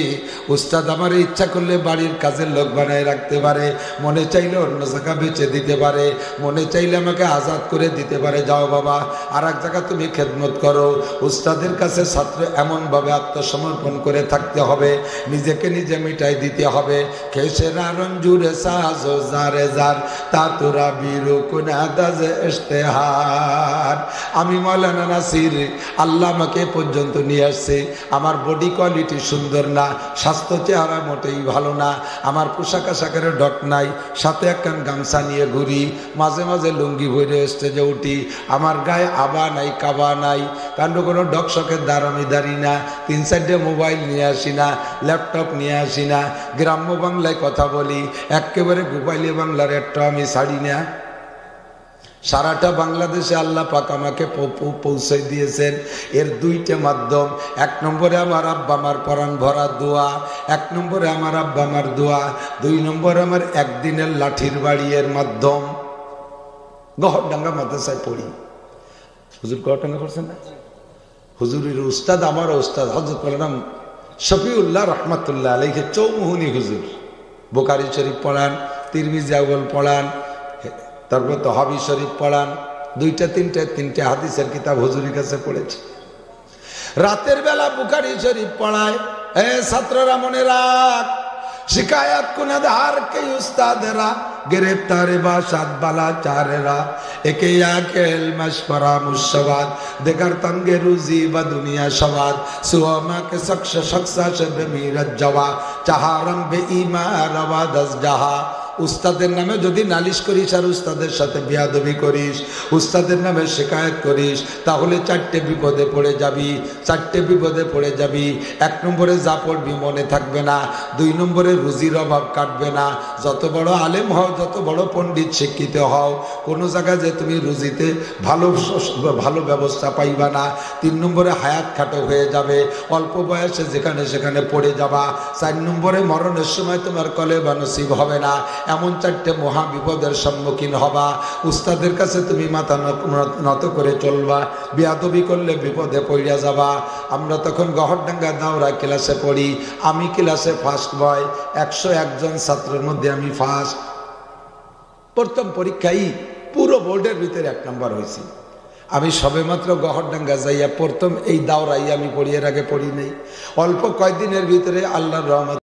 উস্তাদ আমার ইচ্ছা করলে বাড়ির কাজের লোক বানায় রাখতে পারে, মনে চাইলে অন্য জায়গা বেচে দিতে পারে, মনে চাইলে আমাকে আজাদ করে দিতে পারে, যাও বাবা আর এক জায়গা তুমি খেদমত করো। উস্তাদের কাছে ছাত্র এমনভাবে আত্মসমর্পণ করে থাকতে হবে, নিজেকে নিজে মিটাই দিতে হবে। খেসেরা রঞ্জুরে সাজো জারে জার তা তোরা বিরু কুনাদাজ ইশতেহার। আমি মাওলানা নাসির, আল্লাহ আমাকে পর্যন্ত নিয়ে আসছে, আমার বডি কোয়ালিটি সুন্দর না, স্বাস্থ্য চেহারা মোটেই ভালো না, আমার পোশাক আশাকের ডক নাই, সাথে একখান গামছা নিয়ে ঘুরি, মাঝে মাঝে লুঙ্গি ভরে স্টেজে উঠি, আমার গায়ে আবা নাই কাবা নাই, কাণ্ড কোনো ডক শখের দ্বার আমি দাঁড়ি না, 3-4টে মোবাইল নিয়ে আসি না, ল্যাপটপ নিয়ে আসি না, গ্রাম্য বাংলায় কথা বলি, একেবারে গোপালী বাংলার একটা আমি ছাড়ি না। সারাটা বাংলাদেশে আল্লাহ পাক আমাকে পৌঁছে দিয়েছেন এর 2টা মাধ্যম। 1 নম্বরে আমার আব্বা আমার পরাণ ভরা দোয়া, 1 নম্বরে আমার আব্বা আমার দোয়া, 2 নম্বরে আমার একদিনের লাঠির বাড়ি এর মাধ্যম। গহরডাঙ্গা মাদ্রাসায় পড়ি, হুজুর গহরডাঙ্গা করছেন না? হুজুরের উস্তাদ, আমার উস্তাদ হযরত মাওলানা শফিউল্লাহ রহমাতুল্লাহ আলাইহি চৌমুহনী হুজুর, বুখারী শরীফ পড়ান, তিরমিজি আউয়াল পড়ান, তারপর তহাবি শরীফ পড়ান, 2-3টে হাদিসের কিতাব হুজুরের কাছে পড়েছি। রাতের বেলা বুখারী শরীফ পড়ায়, এ ছাত্ররা মনে রাখ, শিকায়াত কুনাধার কে উস্তাদেরা, গ্রেফতারে বাসাত বালা চারেরা, একে আকেল মশফরা মুশবাদ, দেখার তঙ্গে রুজি বা দুনিয়া সবাদ, সুয়ামা কে শখসা শবে মিরাজ জওয়া, চাহারম বে ইমা রওয়া 10 জাহা। উস্তাদের নামে যদি নালিশ করিস আর উস্তাদের সাথে বিয়াদবি করিস, উস্তাদের নামে শিকায়ত করিস, তাহলে 4টে বিপদে পড়ে যাবি, 4টে বিপদে পড়ে যাবি। 1 নম্বরে যা পড়বি মনে থাকবে না, 2 নম্বরে রুজির অভাব কাটবে না, যত বড় আলেম হও, যত বড় পণ্ডিত শিক্ষিত হও, কোনো জায়গায় যে তুমি রুজিতে ভালো ব্যবস্থা পাইবা না। 3 নম্বরে হায়াত খাটো হয়ে যাবে, অল্প বয়সে যেখানে সেখানে পড়ে যাবা। 4 নম্বরে মরণের সময় তোমার কলেমা নসিব হবে না, এমন 4টে মহা বিপদের সম্মুখীন হবা। উস্তাদের কাছে তুমি মাথা নত করে চলবা, বিয়াদবি করলে বিপদে পড়িয়া যাবা। আমরা তখন গহরডাঙ্গা দাওরা ক্লাসে পড়ি, আমি ক্লাসে ফার্স্ট বয়, 101 জন ছাত্রের মধ্যে আমি ফার্স্ট। প্রথম পরীক্ষায় পুরো বোর্ডের ভিতরে 1 নম্বর হয়েছি। আমি সবেমাত্র গহরডাঙ্গা যাইয়া প্রথম এই দাওরাই আমি পড়ি, এর আগে পড়ি নাই। অল্প কয়েকদিনের ভিতরে আল্লাহর রহমত